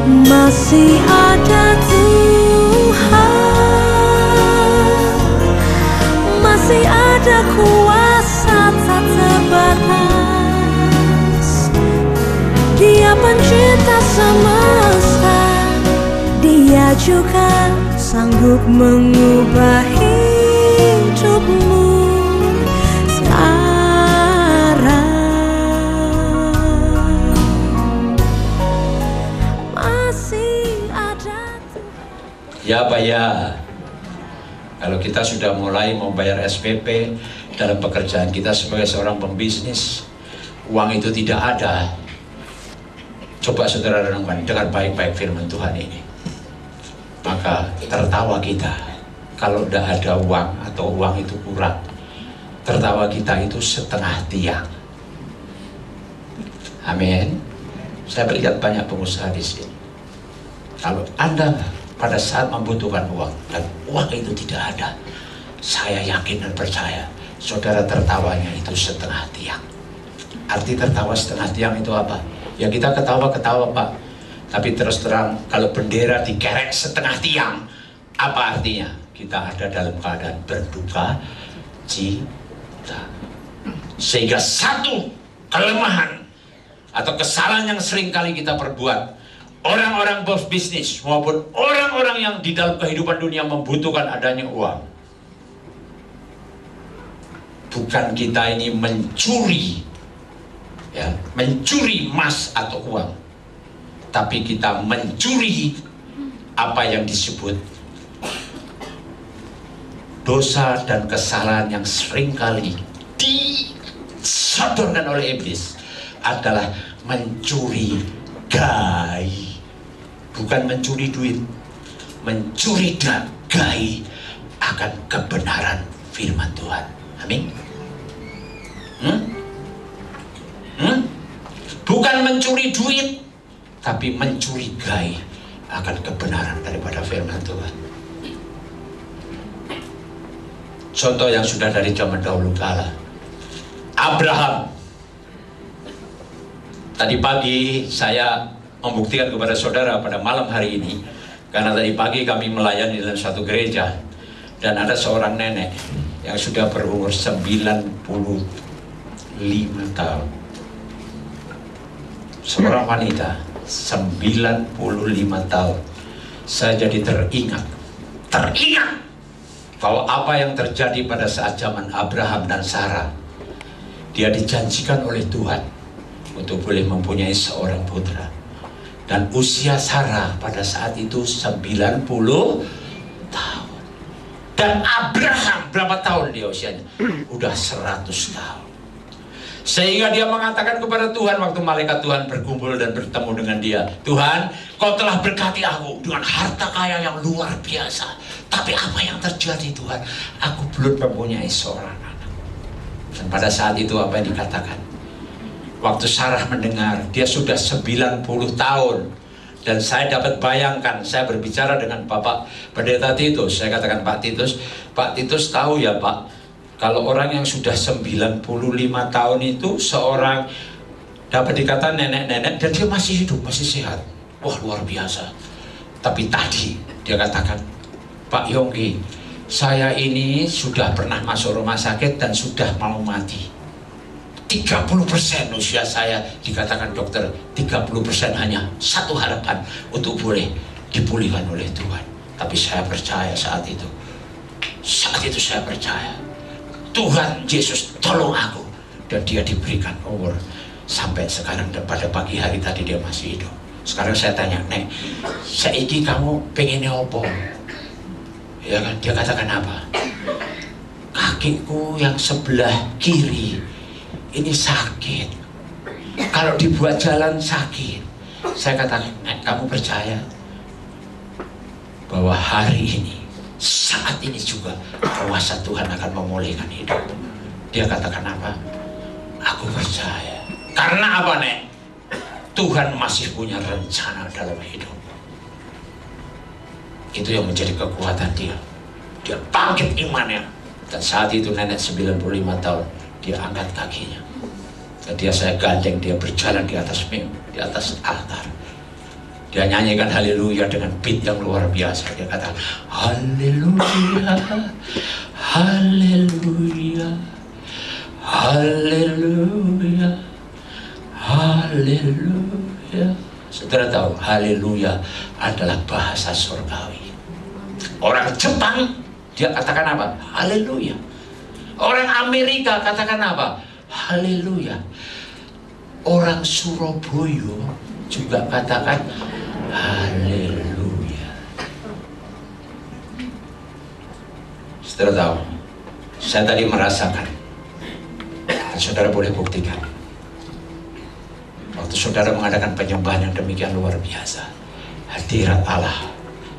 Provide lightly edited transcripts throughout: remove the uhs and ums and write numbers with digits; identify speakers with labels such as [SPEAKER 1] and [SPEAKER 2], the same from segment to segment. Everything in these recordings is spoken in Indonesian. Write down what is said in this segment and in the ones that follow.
[SPEAKER 1] Masih ada Tuhan, masih ada kuasa tak terbatas. Dia pencipta semesta, Dia juga sanggup mengubah hidupmu sekarang. Masih ada Tuhan.
[SPEAKER 2] Ya Pak ya, kalau kita sudah mulai membayar SPP dalam pekerjaan kita sebagai seorang pembisnis, uang itu tidak ada. Coba saudara renungkan dengan baik-baik firman Tuhan ini. Maka tertawa kita kalau tidak ada uang atau uang itu kurang. Tertawa kita itu setengah tiang. Amin. Saya melihat banyak pengusaha di sini. Kalau Anda pada saat membutuhkan uang dan uang itu tidak ada, saya yakin dan percaya saudara tertawanya itu setengah tiang. Arti tertawa setengah tiang itu apa? Ya kita ketawa-ketawa Pak, tapi terus terang kalau bendera dikerek setengah tiang, apa artinya? Kita ada dalam keadaan berduka cita. Sehingga satu kelemahan atau kesalahan yang sering kali kita perbuat, orang-orang bos bisnis maupun orang-orang yang di dalam kehidupan dunia membutuhkan adanya uang. Bukan kita ini mencuri, ya, mencuri emas atau uang, tapi kita mencuri apa yang disebut dosa dan kesalahan yang seringkali disodorkan oleh iblis adalah mencuri gaji. Bukan mencuri duit, mencuri gaji akan kebenaran firman Tuhan. Amin. Bukan mencuri duit, tapi mencuri gaji akan kebenaran daripada firman Tuhan. Contoh yang sudah dari zaman dahulu kala, Abraham. Tadi pagi saya membuktikan kepada saudara pada malam hari ini, karena tadi pagi kami melayani dalam satu gereja dan ada seorang nenek yang sudah berumur 95 tahun. Seorang wanita 95 tahun. Saya jadi teringat bahwa apa yang terjadi pada saat zaman Abraham dan Sarah, dia dijanjikan oleh Tuhan untuk boleh mempunyai seorang putra. Dan usia Sarah pada saat itu 90 tahun. Dan Abraham berapa tahun dia usianya? Udah 100 tahun. Sehingga dia mengatakan kepada Tuhan waktu malaikat Tuhan berkumpul dan bertemu dengan dia, Tuhan, kau telah berkati aku dengan harta kaya yang luar biasa. Tapi apa yang terjadi Tuhan? Aku belum mempunyai seorang anak. Dan pada saat itu apa yang dikatakan? Waktu Sarah mendengar, dia sudah 90 tahun. Dan saya dapat bayangkan, saya berbicara dengan Bapak Pendeta Titus. Saya katakan, Pak Titus tahu ya Pak, kalau orang yang sudah 95 tahun itu seorang dapat dikatakan nenek-nenek dan dia masih hidup, masih sehat. Wah, luar biasa. Tapi tadi dia katakan, Pak Yonggi, saya ini sudah pernah masuk rumah sakit dan sudah mau mati. 30% usia saya, dikatakan dokter, 30% hanya satu harapan untuk boleh dipulihkan oleh Tuhan. Tapi saya percaya saat itu saya percaya Tuhan Yesus tolong aku, dan dia diberikan umur sampai sekarang. Dan pada pagi hari tadi dia masih hidup. Sekarang saya tanya, Nek, saiki kamu pengennya apa? Ya kan, dia katakan apa? Kakiku yang sebelah kiri ini sakit. Kalau dibuat jalan sakit. Saya katakan, Nek, kamu percaya bahwa hari ini, saat ini juga kuasa Tuhan akan memulihkan hidup? Dia katakan apa? Aku percaya. Karena apa, Nek? Tuhan masih punya rencana dalam hidup. Itu yang menjadi kekuatan dia. Dia bangkit imannya. Dan saat itu nenek 95 tahun, dia angkat kakinya. Dan saya gandeng dia berjalan di atas altar. Dia nyanyikan haleluya dengan beat yang luar biasa. Dia kata haleluya, haleluya, haleluya, haleluya. Saudara tahu haleluya adalah bahasa surgawi. Orang Jepang dia katakan apa? Haleluya. Orang Amerika katakan apa? Haleluya. Orang Surabaya juga katakan haleluya. Saudara tahu, saya tadi merasakan, dan saudara boleh buktikan, waktu saudara mengadakan penyembahan yang demikian luar biasa, hadirat Allah,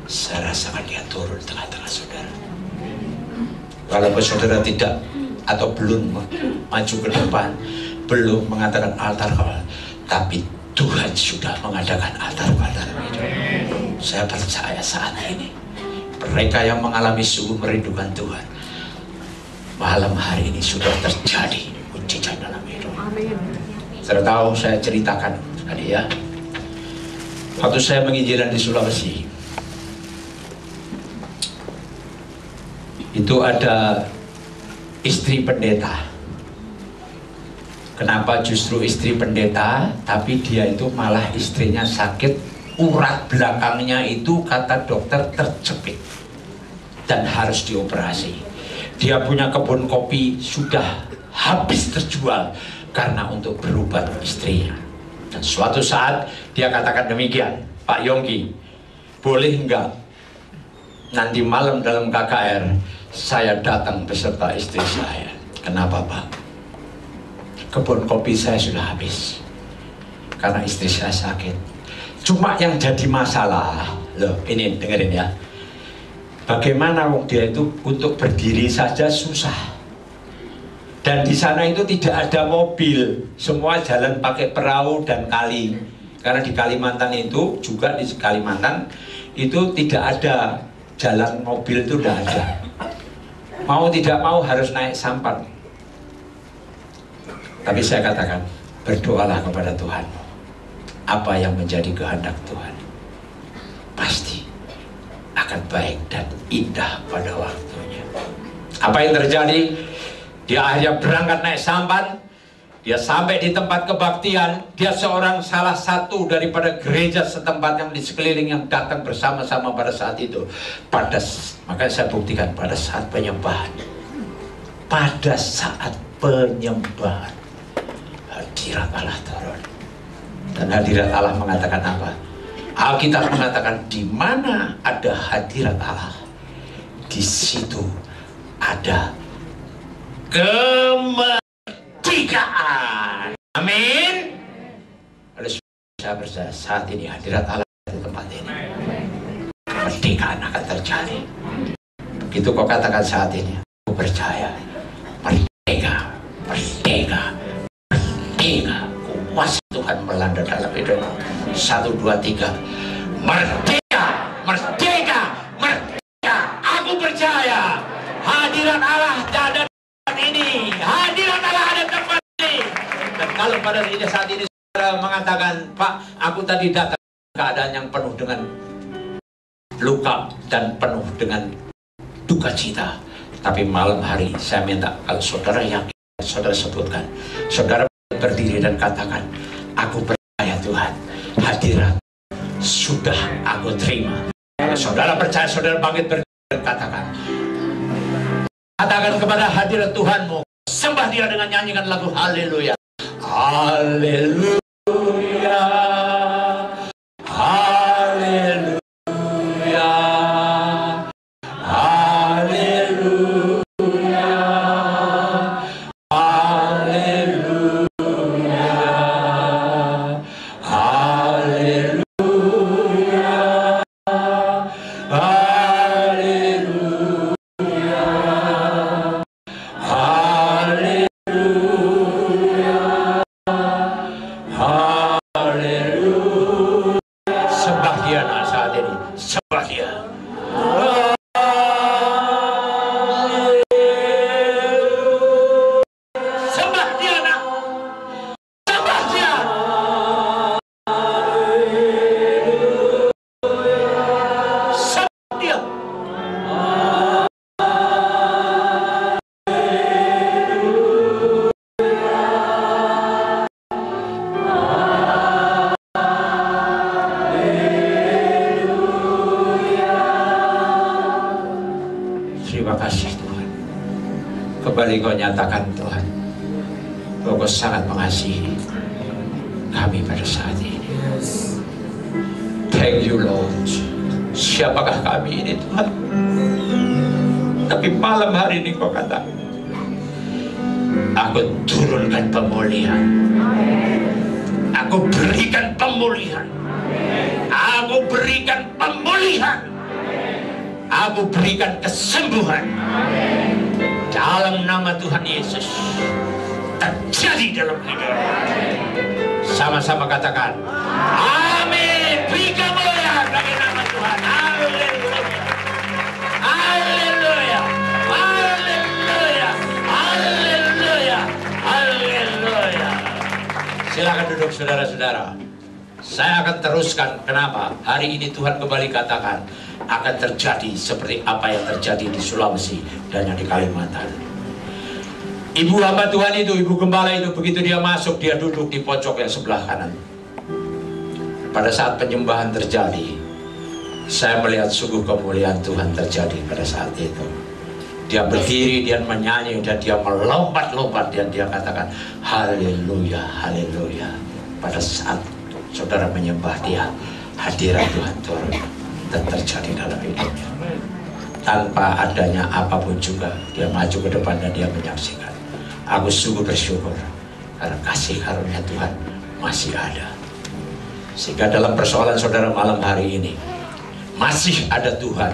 [SPEAKER 2] saya rasakan dia turun tengah-tengah saudara. Walaupun saudara tidak atau belum maju ke depan, belum mengatakan altar Allah, tapi Tuhan sudah mengadakan altar-altar itu. Saya percaya saat ini mereka yang mengalami sungguh merindukan Tuhan, malam hari ini sudah terjadi mujizat dalam hidup. Saya tahu, saya ceritakan tadi ya, waktu saya menginjilan di Sulawesi, itu ada istri pendeta. Kenapa justru istri pendeta? Tapi dia itu malah istrinya sakit, urat belakangnya itu kata dokter terjepit dan harus dioperasi. Dia punya kebun kopi sudah habis terjual karena untuk berobat istrinya. Dan suatu saat dia katakan demikian, Pak Yongki, boleh enggak nanti malam dalam KKR saya datang beserta istri saya? Kenapa Pak? Kebun kopi saya sudah habis karena istri saya sakit. Cuma yang jadi masalah, loh ini dengerin ya, bagaimana wong dia itu untuk berdiri saja susah, dan di sana itu tidak ada mobil, semua jalan pakai perahu dan kali. Karena di Kalimantan itu juga, di Kalimantan itu tidak ada jalan mobil, itu tidak ada. Mau tidak mau harus naik sampan. Tapi saya katakan, berdoalah kepada Tuhan. Apa yang menjadi kehendak Tuhan pasti akan baik dan indah pada waktunya. Apa yang terjadi? Dia akhirnya berangkat naik sampan. Dia sampai di tempat kebaktian. Dia salah satu daripada gereja setempat yang di sekeliling yang datang bersama-sama pada saat itu. Makanya saya buktikan pada saat penyembahan. Pada saat penyembahan, hadirat Allah turun. Dan hadirat Allah mengatakan apa? Alkitab mengatakan di mana ada hadirat Allah, di situ ada kemerdekaan. Amin. Oleh saya percaya saat ini hadirat Allah di tempat ini, kemerdekaan akan terjadi. Begitu kau katakan saat ini, aku percaya merdeka, merdeka, merdeka. Kuasa Tuhan melanda dalam hidup. 1, 2, 3. Merdeka, merdeka, merdeka. Aku percaya hadirat Allah ada di tempat ini. Hadirat Allah ada di tempat ini. Dan kalau pada saat ini saudara mengatakan, Pak, aku tadi datang keadaan yang penuh dengan luka dan penuh dengan duka cita. Tapi malam hari saya minta, kalau saudara yakin, saudara sebutkan, saudara berdiri dan katakan, aku percaya Tuhan, hadirat sudah aku terima. Kalau saudara percaya, saudara bangkit berdiri dan katakan kepada hadirat Tuhanmu, sembah dia dengan nyanyikan lagu haleluya. Haleluya, haleluya, haleluya, haleluya, haleluya, sembah dia saat ini, sembah dia. Sembah dia nak, sembah dia. Haleluya. kembali Kau nyatakan Tuhan bahwa Kau sangat mengasihi kami pada saat ini. Thank you Lord. Siapakah kami ini Tuhan? Tapi malam hari ini Kau katakan, aku turunkan pemulihan, aku berikan pemulihan, aku berikan pemulihan, aku berikan kesembuhan. Dalam nama Tuhan Yesus, terjadi dalam hidup. Sama-sama katakan amin. Beri kemuliaan bagi nama Tuhan. Haleluya, haleluya, haleluya, haleluya, haleluya. Silakan duduk saudara-saudara. Saya akan teruskan. Kenapa? Hari ini Tuhan kembali katakan akan terjadi seperti apa yang terjadi di Sulawesi dan yang di Kalimantan. Ibu hamba Tuhan itu, ibu gembala itu, begitu dia masuk, dia duduk di pojok yang sebelah kanan. Pada saat penyembahan terjadi, saya melihat sungguh kemuliaan Tuhan terjadi pada saat itu. Dia berdiri, dia menyanyi, dan dia melompat-lompat, dan dia katakan haleluya, haleluya. Pada saat saudara menyembah dia, hadirat Tuhan turun dan terjadi dalam hidupnya. Tanpa adanya apapun juga, dia maju ke depan dan dia menyaksikan. Aku sungguh bersyukur karena kasih karunia Tuhan masih ada. Sehingga dalam persoalan saudara malam hari ini masih ada Tuhan.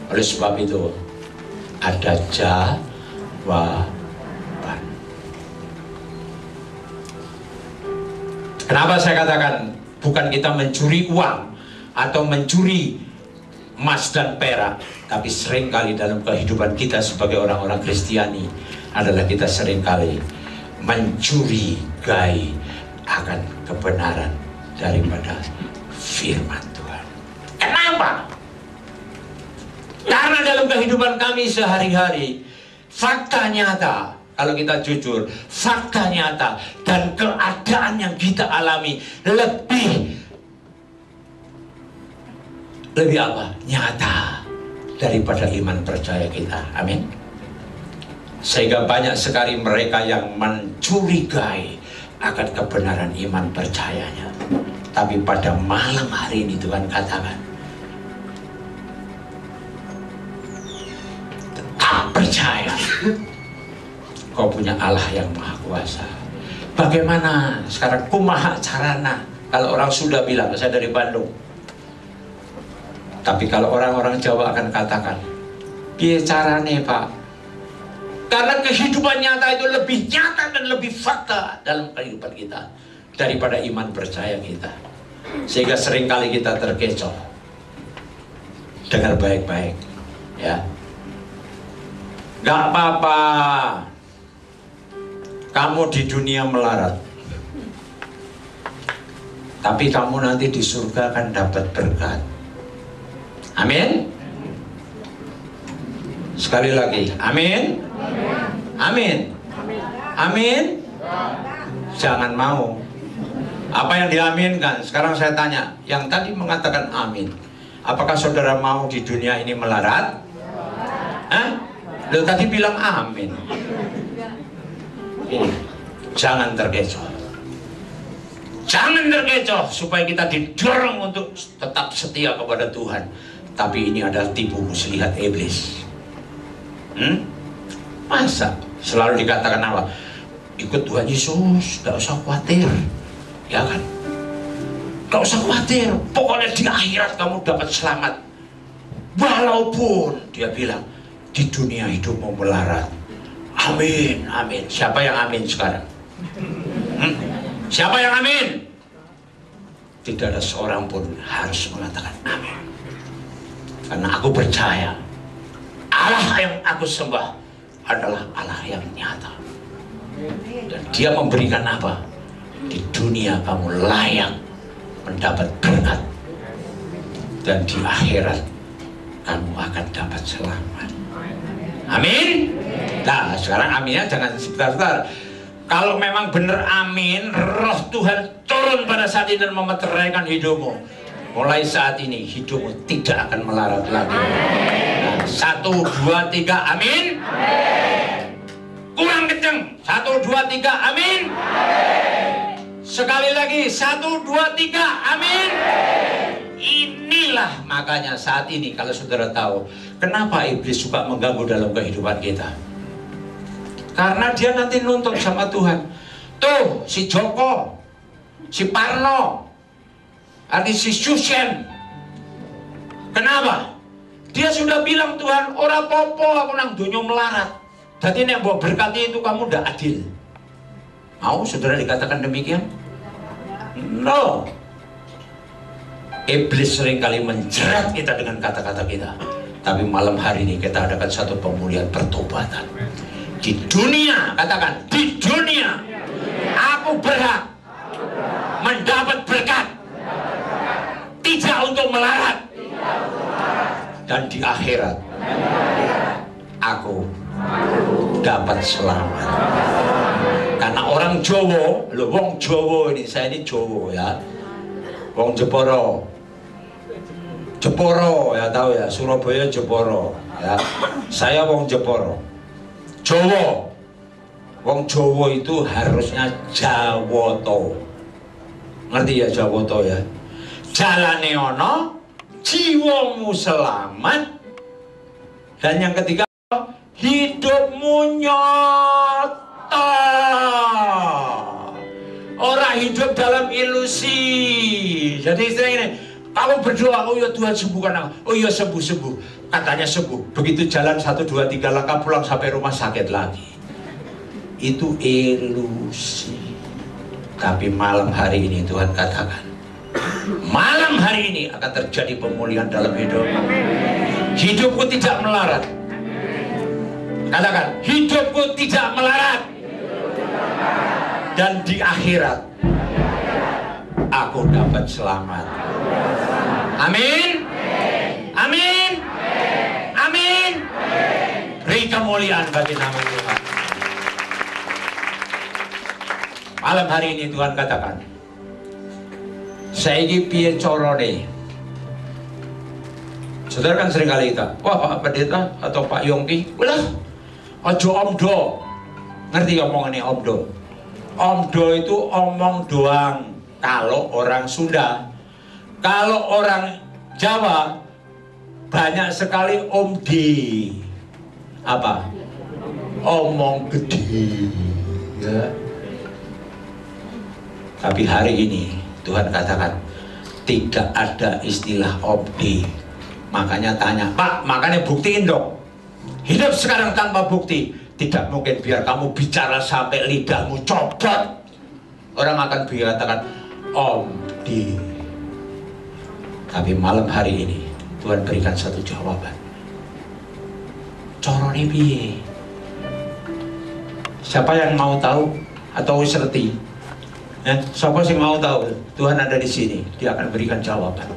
[SPEAKER 2] Oleh sebab itu ada jawaban. Kenapa saya katakan bukan kita mencuri uang atau mencuri emas dan perak, tapi seringkali dalam kehidupan kita sebagai orang-orang Kristiani adalah kita seringkali mencurigai akan kebenaran daripada firman Tuhan. Kenapa? Karena dalam kehidupan kami sehari-hari, fakta nyata, kalau kita jujur, fakta nyata dan keadaan yang kita alami lebih apa? Nyata daripada iman percaya kita. Amin. Sehingga banyak sekali mereka yang mencurigai akan kebenaran iman percayanya. Tapi pada malam hari ini Tuhan katakan, tetap percaya kau punya Allah yang maha kuasa. Bagaimana sekarang kumaha carana? Kalau orang Sunda bilang, saya dari Bandung, tapi kalau orang-orang Jawa akan katakan, piye carane Pak? Karena kehidupan nyata itu lebih nyata dan lebih fakta dalam kehidupan kita daripada iman percaya kita. Sehingga seringkali kita terkecoh. Dengar baik-baik, ya. Gak apa-apa kamu di dunia melarat, tapi kamu nanti di surga akan dapat berkat. Amin. Sekali lagi, amin. Amin. Amin. Jangan mau. Apa yang diaminkan? Sekarang saya tanya, yang tadi mengatakan amin, apakah saudara mau di dunia ini melarat? Hah? Lo tadi bilang amin. Jangan terkecoh. Jangan terkecoh supaya kita didorong untuk tetap setia kepada Tuhan. Tapi ini adalah tipu muslihat iblis. Masa selalu dikatakan apa? Ikut Tuhan Yesus, gak usah khawatir, ya kan? Gak usah khawatir, pokoknya di akhirat kamu dapat selamat. Walaupun dia bilang di dunia hidupmu melarat. Amin, amin. Siapa yang amin sekarang? Siapa yang amin? Tidak ada seorang pun harus mengatakan amin. Karena aku percaya Allah yang aku sembah adalah Allah yang nyata. Dan dia memberikan apa? Di dunia kamu layak mendapat berkat, dan di akhirat kamu akan dapat selamat. Amin. Nah sekarang aminnya jangan sebentar-sebentar. Kalau memang benar amin, roh Tuhan turun pada saat ini dan memeteraikan hidupmu. Mulai saat ini hidupmu tidak akan melarat lagi. Nah, 1, 2, 3, amin. Kurang kenceng. 1, 2, 3, amin. Sekali lagi, 1, 2, 3, amin. Inilah makanya saat ini kalau saudara tahu kenapa iblis suka mengganggu dalam kehidupan kita. Karena dia nanti nuntut sama Tuhan. Tuh si Joko, si Parno, ada si Susyen. Kenapa? Dia sudah bilang, Tuhan, ora popo aku nang donya melarat. Jadi nek mbok berkati itu kamu ndak adil. Mau saudara dikatakan demikian? No. Iblis seringkali menjerat kita dengan kata-kata kita. Tapi malam hari ini kita adakan satu pemulihan pertobatan. Di dunia, katakan, di dunia aku berhak mendapat berkat, tidak untuk melarat. Dan di akhirat aku dapat selamat. Karena orang Jawa, wong Jawa ini, saya ini Jawa ya, wong Jeporo, Jeporo ya, tahu ya, Surabaya Jeporo ya. Saya wong Jeporo, Jawa. Wong Jawa itu harusnya Jawoto. Ngerti ya Jawoto ya? Jalane ono, jiwamu selamat. Dan yang ketiga, hidupmu nyata. Orang hidup dalam ilusi. Jadi istilah ini, kamu berdoa, oh ya Tuhan sembuhkan aku, oh ya sembuh-sembuh, katanya sembuh. Begitu jalan 1, 2, 3 langkah pulang sampai rumah sakit lagi. Itu ilusi. Tapi malam hari ini Tuhan katakan, malam hari ini akan terjadi pemulihan dalam hidup. Hidupku tidak melarat. Katakan, hidupku tidak melarat. Dan di akhirat aku dapat selamat. Amin. Amin. Amin. Beri kemuliaan bagi nama Tuhan. Malam hari ini Tuhan katakan, saiki piye carane? Saudara kan sering kali kita, wah Pak Pendeta atau Pak Yongki, ulah ojo omdo. Ngerti omongannya omdo? Omdo itu omong doang kalau orang Sunda. Kalau orang Jawa banyak sekali omdi. Apa? Omong gede ya. Tapi hari ini Tuhan katakan tidak ada istilah omdi. Makanya tanya, Pak, makanya buktiin dong. Hidup sekarang tanpa bukti. Tidak mungkin biar kamu bicara sampai lidahmu copot. Orang akan berkatakan omdi. Tapi malam hari ini Tuhan berikan satu jawaban. Corone piye? Siapa yang mau tahu atau wis ngerti? Siapa sih mau tahu? Tuhan ada di sini, dia akan berikan jawaban.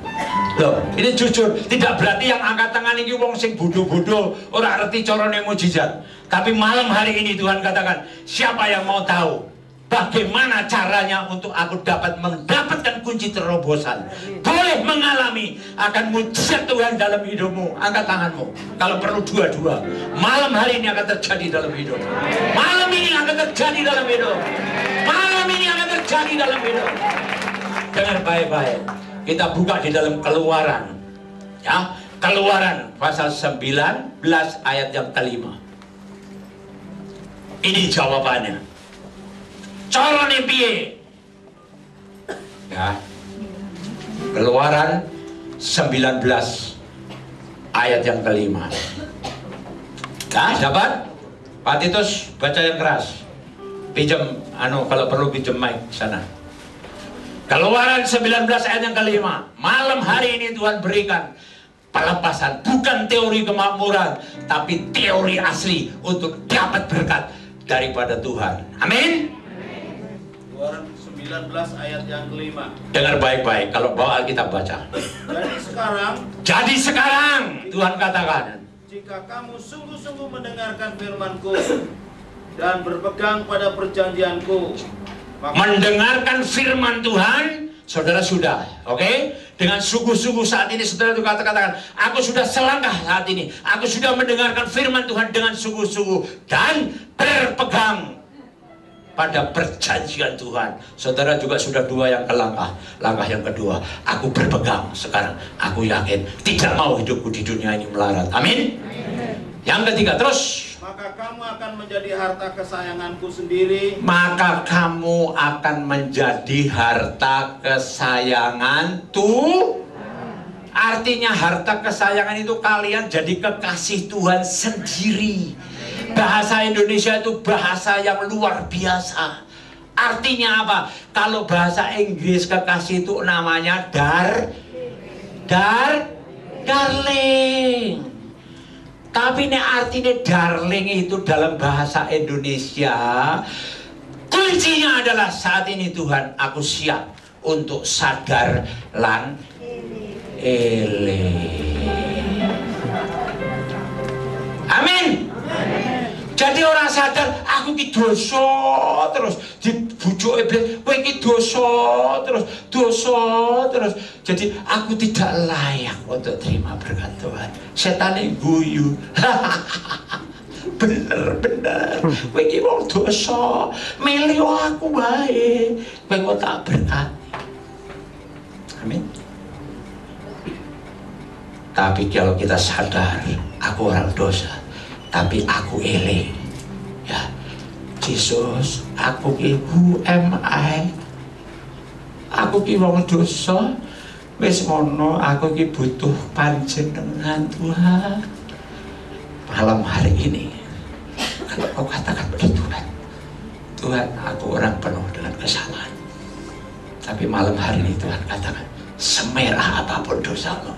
[SPEAKER 2] Loh, ini jujur, tidak berarti yang angkat tangan ini wong sing bodoh-bodoh, orang ngerti carane mujizat. Tapi malam hari ini Tuhan katakan, siapa yang mau tahu bagaimana caranya untuk aku dapat mendapatkan kunci terobosan, boleh mengalami akan mujizat Tuhan dalam hidupmu. Angkat tanganmu. Kalau perlu dua-dua. Malam hari ini akan terjadi dalam hidup. Malam ini akan terjadi dalam hidup. Malam ini akan terjadi dalam hidup. Dengar baik-baik. Kita buka di dalam Keluaran. Ya, Keluaran pasal 19 ayat yang kelima. Ini jawabannya. Carane piye? Ya. Keluaran 19 ayat yang kelima. Nah, dapat? Pak Titus baca yang keras. Pinjam kalau perlu pinjam mic sana. Keluaran 19 ayat yang kelima. Malam hari ini Tuhan berikan pelepasan, bukan teori kemakmuran, tapi teori asli untuk dapat berkat daripada Tuhan. Amin.
[SPEAKER 3] Keluaran 19 ayat yang kelima.
[SPEAKER 2] Dengar baik-baik kalau bawa Alkitab baca. Jadi sekarang Tuhan katakan,
[SPEAKER 3] jika kamu sungguh-sungguh mendengarkan firman-Ku dan berpegang pada perjanjianku,
[SPEAKER 2] mendengarkan firman Tuhan, saudara sudah, oke? dengan sungguh-sungguh saat ini saudara itu katakan, aku sudah selangkah saat ini, aku sudah mendengarkan firman Tuhan dengan sungguh-sungguh dan berpegang pada perjanjian Tuhan. Saudara juga sudah dua yang ke langkah yang kedua, aku berpegang sekarang, aku yakin tidak mau hidupku di dunia ini melarat. Amin. Yang ketiga, terus,
[SPEAKER 3] maka kamu akan menjadi harta kesayanganku sendiri.
[SPEAKER 2] Maka kamu akan menjadi harta kesayangan Tuhan. Artinya harta kesayangan itu kalian jadi kekasih Tuhan sendiri. Bahasa Indonesia itu bahasa yang luar biasa. Artinya apa? Kalau bahasa Inggris kekasih itu namanya darling. Tapi ini artinya darling itu dalam bahasa Indonesia, kuncinya adalah saat ini Tuhan, aku siap untuk sadar lan amin. Jadi orang sadar, aku ki dosa terus, dibujuk iblis, kowe ki dosa terus. Jadi aku tidak layak untuk terima berkat Tuhan. Setan guyu. Bener, kowe ki wong dosa, milih aku wae, kowe kok tak berkati. Amin. Tapi kalau kita sadar, aku orang dosa, tapi aku eling, ya Yesus, aku ki who am I? Aku ki wong dosa, wis ngono, aku ki butuh panjenengan Tuhan. Malam hari ini, kalau kau katakan pada Tuhan, Tuhan, aku orang penuh dengan kesalahan, tapi malam hari ini Tuhan katakan, semerah apapun dosamu,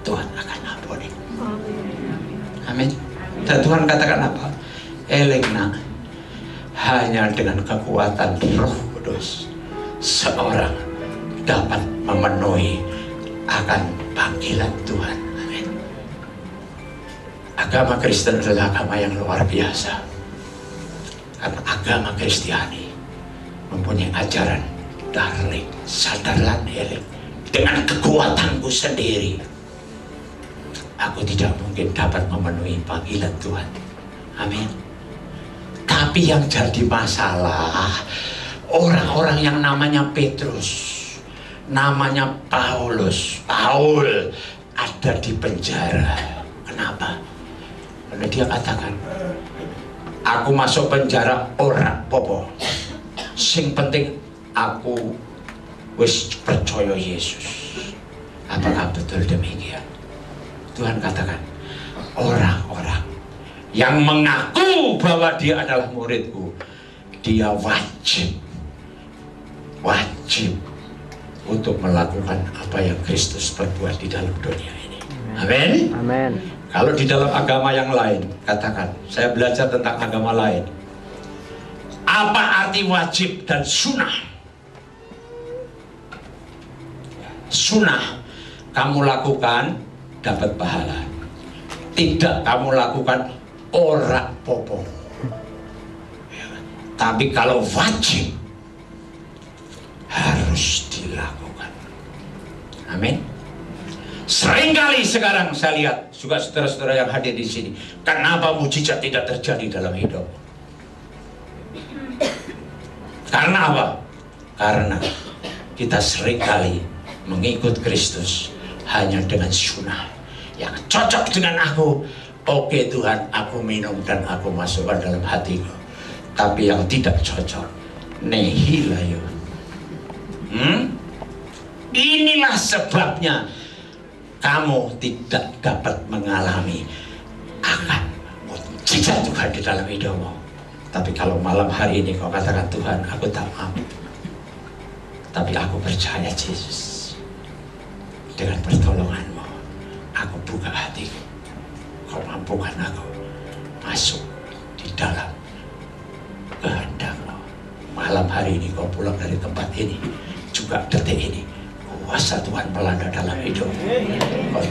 [SPEAKER 2] Tuhan akan ampuni. Amin. Dan Tuhan katakan apa? Elena, hanya dengan kekuatan Roh Kudus seorang dapat memenuhi akan panggilan Tuhan. Amin. Agama Kristen adalah agama yang luar biasa. Karena agama Kristiani mempunyai ajaran darling, sadarlah eling, dengan kekuatanku sendiri aku tidak mungkin dapat memenuhi panggilan Tuhan. Amin. Tapi yang jadi masalah, orang-orang yang namanya Petrus, namanya Paul ada di penjara. Kenapa? Karena dia katakan, aku masuk penjara ora popo, sing penting aku wis percaya Yesus. Apakah betul demikian? Tuhan katakan, orang-orang yang mengaku bahwa dia adalah muridku, dia wajib untuk melakukan apa yang Kristus perbuat di dalam dunia ini. Amin.
[SPEAKER 4] Amin.
[SPEAKER 2] Kalau di dalam agama yang lain, katakan, saya belajar tentang agama lain. Apa arti wajib dan sunnah? Sunnah, kamu lakukan dapat pahala. Tidak kamu lakukan ora popo. Tapi kalau wajib harus dilakukan. Amin. Seringkali sekarang saya lihat juga saudara-saudara yang hadir di sini, kenapa mujizat tidak terjadi dalam hidup? Karena apa? Karena kita seringkali mengikut Kristus hanya dengan sunnah yang cocok dengan aku. Oke Tuhan, aku minum dan aku masukkan dalam hatiku. Tapi yang tidak cocok, nehilayo. Inilah sebabnya kamu tidak dapat mengalami akan mujizat Tuhan di dalam hidupmu. Tapi kalau malam hari ini kau katakan, Tuhan, aku tak mampu, tapi aku percaya Yesus, dengan pertolonganmu aku buka hatiku, kau mampukan aku masuk di dalam kehendakmu. Malam hari ini kau pulang dari tempat ini, juga detik ini, kuasa Tuhan melanda dalam hidup. Kau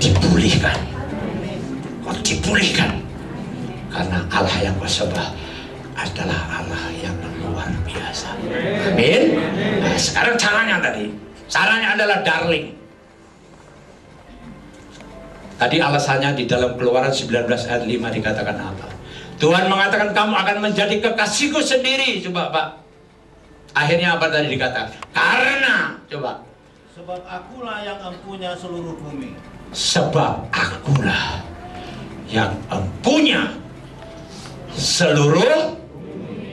[SPEAKER 2] dipulihkan, karena Allah yang kau sembah adalah Allah yang luar biasa. Amin. Nah, sekarang caranya adalah darling. Tadi alasannya di dalam Keluaran 19 ayat 5 dikatakan apa? Tuhan mengatakan kamu akan menjadi kekasihku sendiri. Coba Pak. Akhirnya apa tadi dikatakan? Karena, coba.
[SPEAKER 3] Sebab akulah yang empunya seluruh bumi.
[SPEAKER 2] Sebab akulah yang empunya seluruh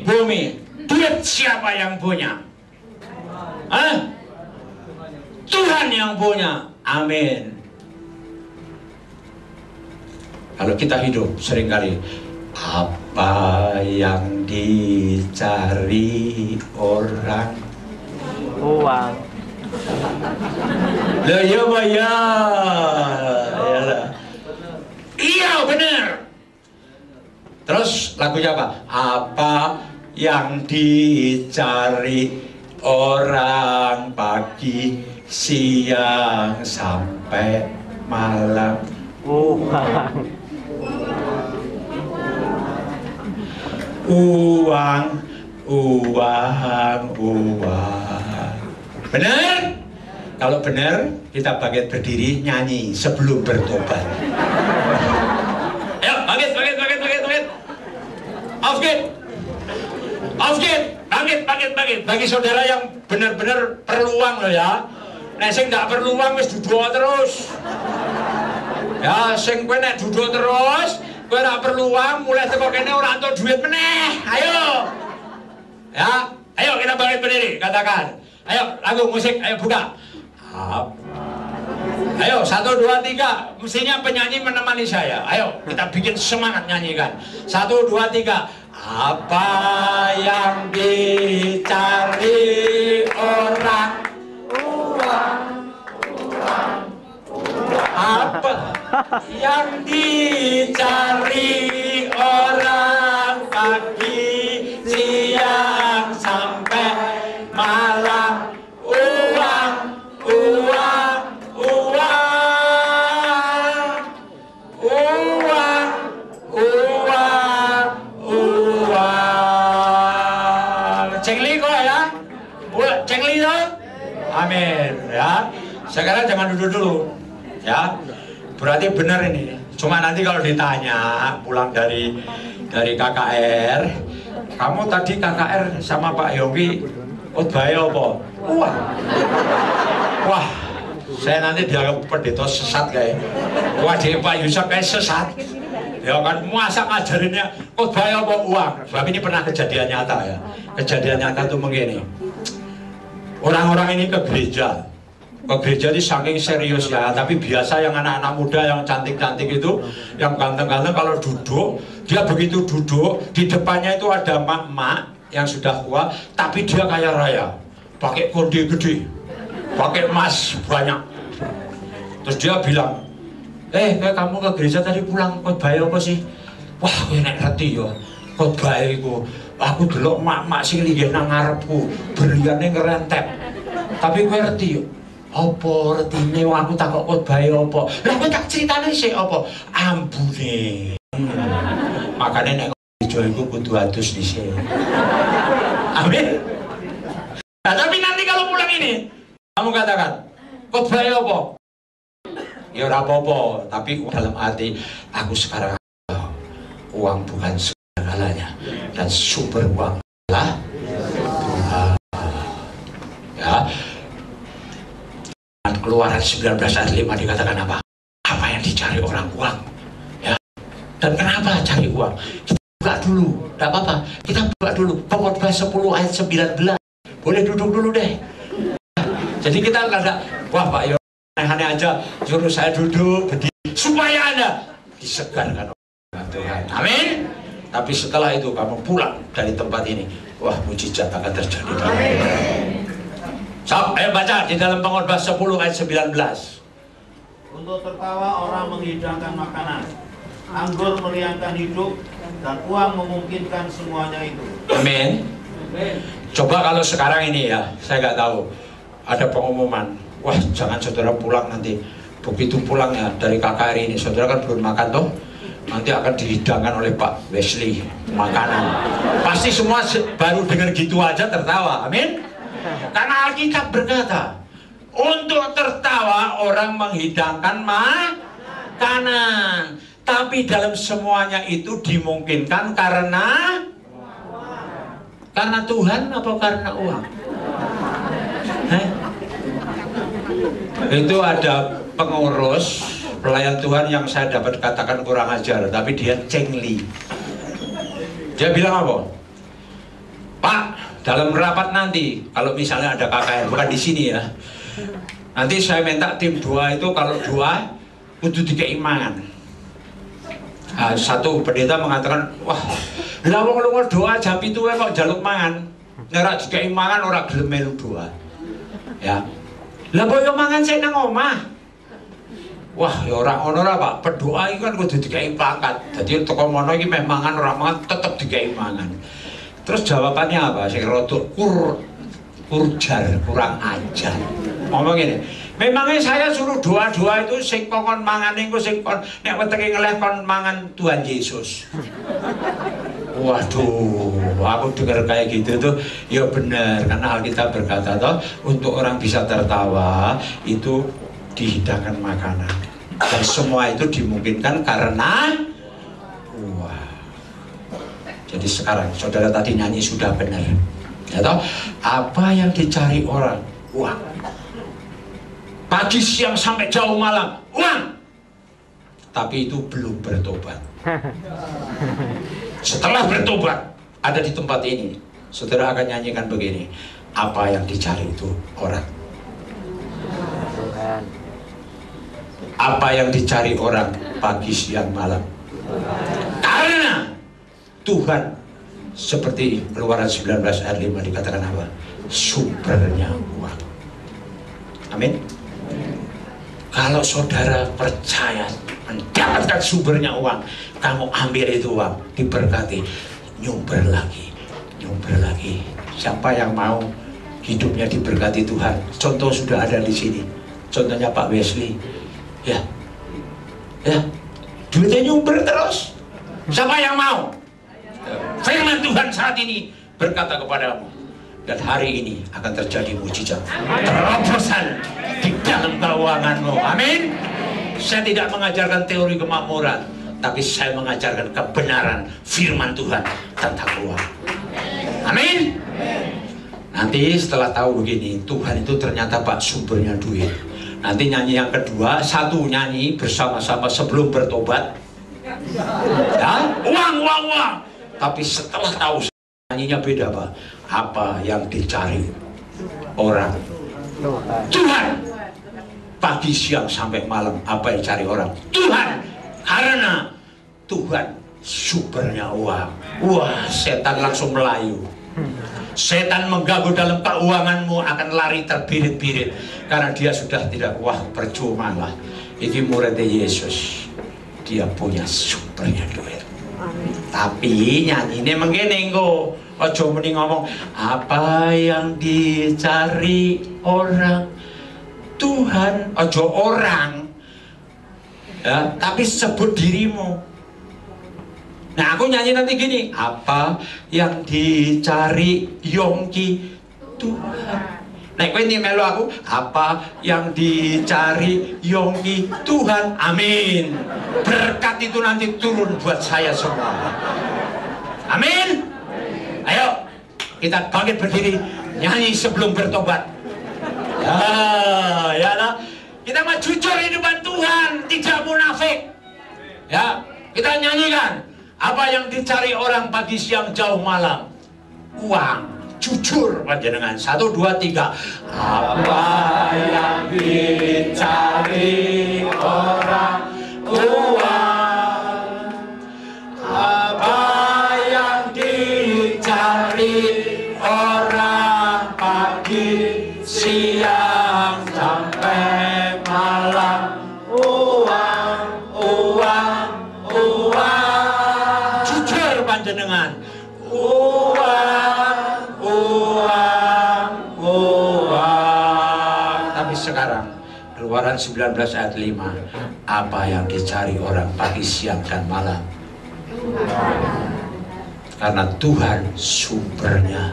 [SPEAKER 2] bumi. Duit siapa yang punya? Hah? Tuhan yang punya. Amin. Kalau kita hidup seringkali, apa yang dicari orang?
[SPEAKER 4] Uang.
[SPEAKER 2] Lah ya Pak ya. Iya benar. Terus lagunya apa? Apa yang dicari orang pagi, siang, sampai malam?
[SPEAKER 4] Uang.
[SPEAKER 2] Uang, uang, uang. Benar? Kalau benar, kita bangkit berdiri nyanyi sebelum bertobat. Ayo, bangkit. Bangkit. Bagi saudara yang benar-benar perlu uang loh ya. Nek sing nggak perlu uang wis duduk terus. Ya, sing kowe nek duduk terus, kowe ora perlu uang, mulai teko kene ora entuk duit meneh. Ayo. Ya, ayo kita bangkit berdiri, katakan. Ayo, lagu musik, ayo buka. Ayo, 1, 2, 3. Mestinya penyanyi menemani saya. Ayo, kita bikin semangat nyanyikan. 1, 2, 3. Apa yang dicari orang? Uang. Apa yang dicari orang pagi, siang, sampai malam? Uang. Cengli kok ya? Cengli dong? Amin ya. Sekarang jangan duduk dulu ya. Berarti benar ini. Cuma nanti kalau ditanya pulang dari KKR, kamu tadi KKR sama Pak Yogi khotbah apa? Wah, saya nanti dianggap pendeta sesat kayak. Wah, di Pak Yusuf kayak sesat. Ya kan, masa ngajarinnya khotbah apa uang? Sebab ini pernah kejadian nyata ya. Kejadian nyata tuh begini. Orang-orang ini ke gereja ini saking serius ya, tapi biasa yang anak-anak muda yang cantik-cantik itu, yang ganteng-ganteng kalau duduk, dia begitu duduk, di depannya itu ada mak-mak yang sudah tua, tapi dia kaya raya, pakai konde gede, pakai emas banyak. Terus dia bilang, kamu ke gereja tadi pulang khotbah apa sih? Wah, nek ngerti ya, khotbah iku aku delok mak-mak sing linggih nang ngarepku, berliane ngerentep. Tapi kowe ngerti yo, apa retine aku takok khotbah apa? Lah kowe tak critane sik apa? Ambune. Makane nek gereja iku kudu adus dhisik. Amin. Nah, tapi nanti kalau pulang ini, kamu katakan, khotbah apa? Ya ora apa-apa, tapi dalam hati aku sekarang uang bukan segalanya dan sumber uang adalah Tuhan. Ya. Keluaran 19 ayat 5 dikatakan apa? Apa yang dicari orang? Uang. Ya. Dan kenapa cari uang? Kita buka dulu, tidak apa-apa. Kita buka dulu Pengkhotbah 10 ayat 19. Boleh duduk dulu deh. Jadi kita nggak ada, wah Pak Yo, aneh-aneh aja, suruh saya duduk berdiri supaya Anda disegarkan oleh Tuhan. Amin. Tapi setelah itu kamu pulang dari tempat ini, wah mujizat akan terjadi. Amin. Ayo baca di dalam Pengkhotbah 10 ayat 19.
[SPEAKER 3] Untuk tertawa orang menghidangkan makanan, anggur meriangkan hidup, dan uang memungkinkan semuanya itu. Amin.
[SPEAKER 2] Coba kalau sekarang ini ya, saya nggak tahu, ada pengumuman, wah jangan saudara pulang nanti. Begitu pulangnya dari KKR ini, saudara kan belum makan toh, nanti akan dihidangkan oleh Pak Wesley makanan. Pasti semua baru dengar gitu aja tertawa. Amin. Karena Alkitab berkata, untuk tertawa orang menghidangkan makanan. Tapi dalam semuanya itu dimungkinkan karena Tuhan apa karena uang? Itu ada pengurus pelayan Tuhan yang saya dapat katakan kurang ajar, tapi dia cengli. Dia bilang apa? Pak, dalam rapat nanti, kalau misalnya ada KKR, bukan di sini ya, nanti saya minta tim doa itu kalau doa kudu dikeimangan. Satu pendeta mengatakan, wah, lah wong lunga doa jam 7 kok jaluk mangan. Nek dikei mangan ora gelem melu doa. Ya. Lah boyo mangan sik nang omah. Wah, ya ora ngono ra, Pak. Berdoa iki kan kudu dikei pangkat. Dadi teko mono iki meh mangan ora mangan tetep dikei mangan. Terus jawabannya apa? Sing rada kurjar, kurang ajar. Ngomong ngene. Memangnya saya suruh doa-doa itu sing kongkon mangan niku sing kon nek wetenge ngeleh kon mangan Tuhan Yesus. Waduh, aku dengar kayak gitu tuh, ya benar karena Alkitab berkata toh untuk orang bisa tertawa itu dihidangkan makanan dan semua itu dimungkinkan karena wah. Jadi sekarang saudara tadi nyanyi sudah benar, ya toh apa yang dicari orang uang. Pagi, siang, sampai jauh malam, uang. Tapi itu belum bertobat. Setelah bertobat, ada di tempat ini, saudara akan nyanyikan begini. Apa yang dicari itu orang? Apa yang dicari orang pagi, siang, malam? Karena Tuhan, seperti Keluaran 19 ayat 5 dikatakan apa? Sumbernya uang. Amin. Kalau saudara percaya mendapatkan sumbernya uang, kamu ambil itu uang, diberkati, nyumber lagi, nyumber lagi. Siapa yang mau hidupnya diberkati Tuhan? Contoh sudah ada di sini. Contohnya Pak Wesley, ya, duitnya nyumber terus. Siapa yang mau? Firman Tuhan saat ini berkata kepadamu, dan hari ini akan terjadi mujizat, terobosan di dalam keuanganmu. Amin. Saya tidak mengajarkan teori kemakmuran, tapi saya mengajarkan kebenaran firman Tuhan tentang uang. Amin. Nanti setelah tahu begini, Tuhan itu ternyata Pak sumbernya duit. Nanti nyanyi yang kedua, satu nyanyi bersama-sama sebelum bertobat. Ya, uang. Tapi setelah tahu nyanyinya beda, Pak. Apa yang dicari orang? Tuhan. Pagi, siang, sampai malam, apa yang dicari orang? Tuhan. Karena Tuhan sumbernya uang. Wah, setan langsung melayu. Setan mengganggu dalam keuanganmu akan lari terbirit-birit. Karena dia sudah tidak, wah percuma lah. Ini muridnya Yesus. Dia punya sumbernya duit. Tapi nyanyi ini menggini kok. Ojo mending ngomong apa yang dicari orang Tuhan, ojo orang ya, tapi sebut dirimu. Nah aku nyanyi nanti gini, apa yang dicari Yongki Tuhan. Nah kowe melu aku, apa yang dicari Yongki Tuhan. Amin. Berkat itu nanti turun buat saya semua. Amin. Ayo kita bangkit berdiri, nyanyi sebelum bertobat. Ya lah. Kita mah jujur hidupan Tuhan, tidak munafik. Ya, kita nyanyikan. Apa yang dicari orang pagi, siang, jauh malam? Uang. Jujur panjenengan. 1, 2, 3. Apa yang dicari orang? Uang. Apa yang dicari orang pagi, siang, sampai malam? Uang. Jujur panjenengan. Uang. Tapi sekarang Keluaran 19 ayat 5, apa yang dicari orang pagi, siang, dan malam? Karena Tuhan sumbernya.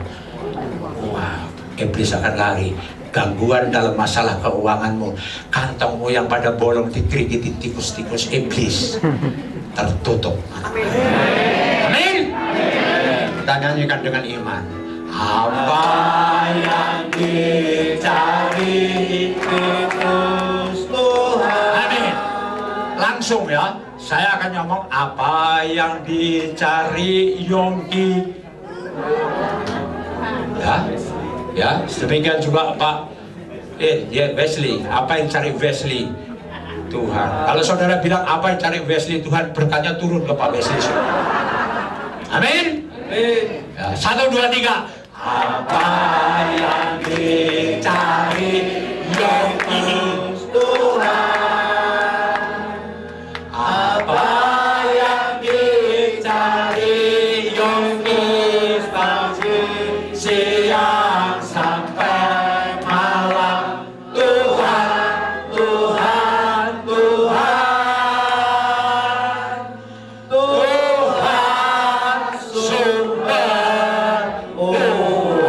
[SPEAKER 2] Wah, iblis akan lari. gangguan dalam masalah keuanganmu, kantongmu yang pada bolong dikerikiti tikus-tikus iblis tertutup. Amin. Kita nyanyikan dengan iman. Apa yang dicari Kristus Tuhan. Amin. Langsung ya, saya akan ngomong apa yang dicari Yongki. Ya, demikian juga Pak Wesley. Apa yang cari Wesley? Tuhan. Kalau saudara bilang apa yang cari Wesley Tuhan, berkatnya turun ke Pak Wesley. Amin. Ya, 1, 2, 3. Apa yang dicari Yesus Tuhan? Apa yang dicari Yesus Tuhan? Siang sampai malam, Tuhan, Tuhan, Tuhan, Tuhan sumber uang.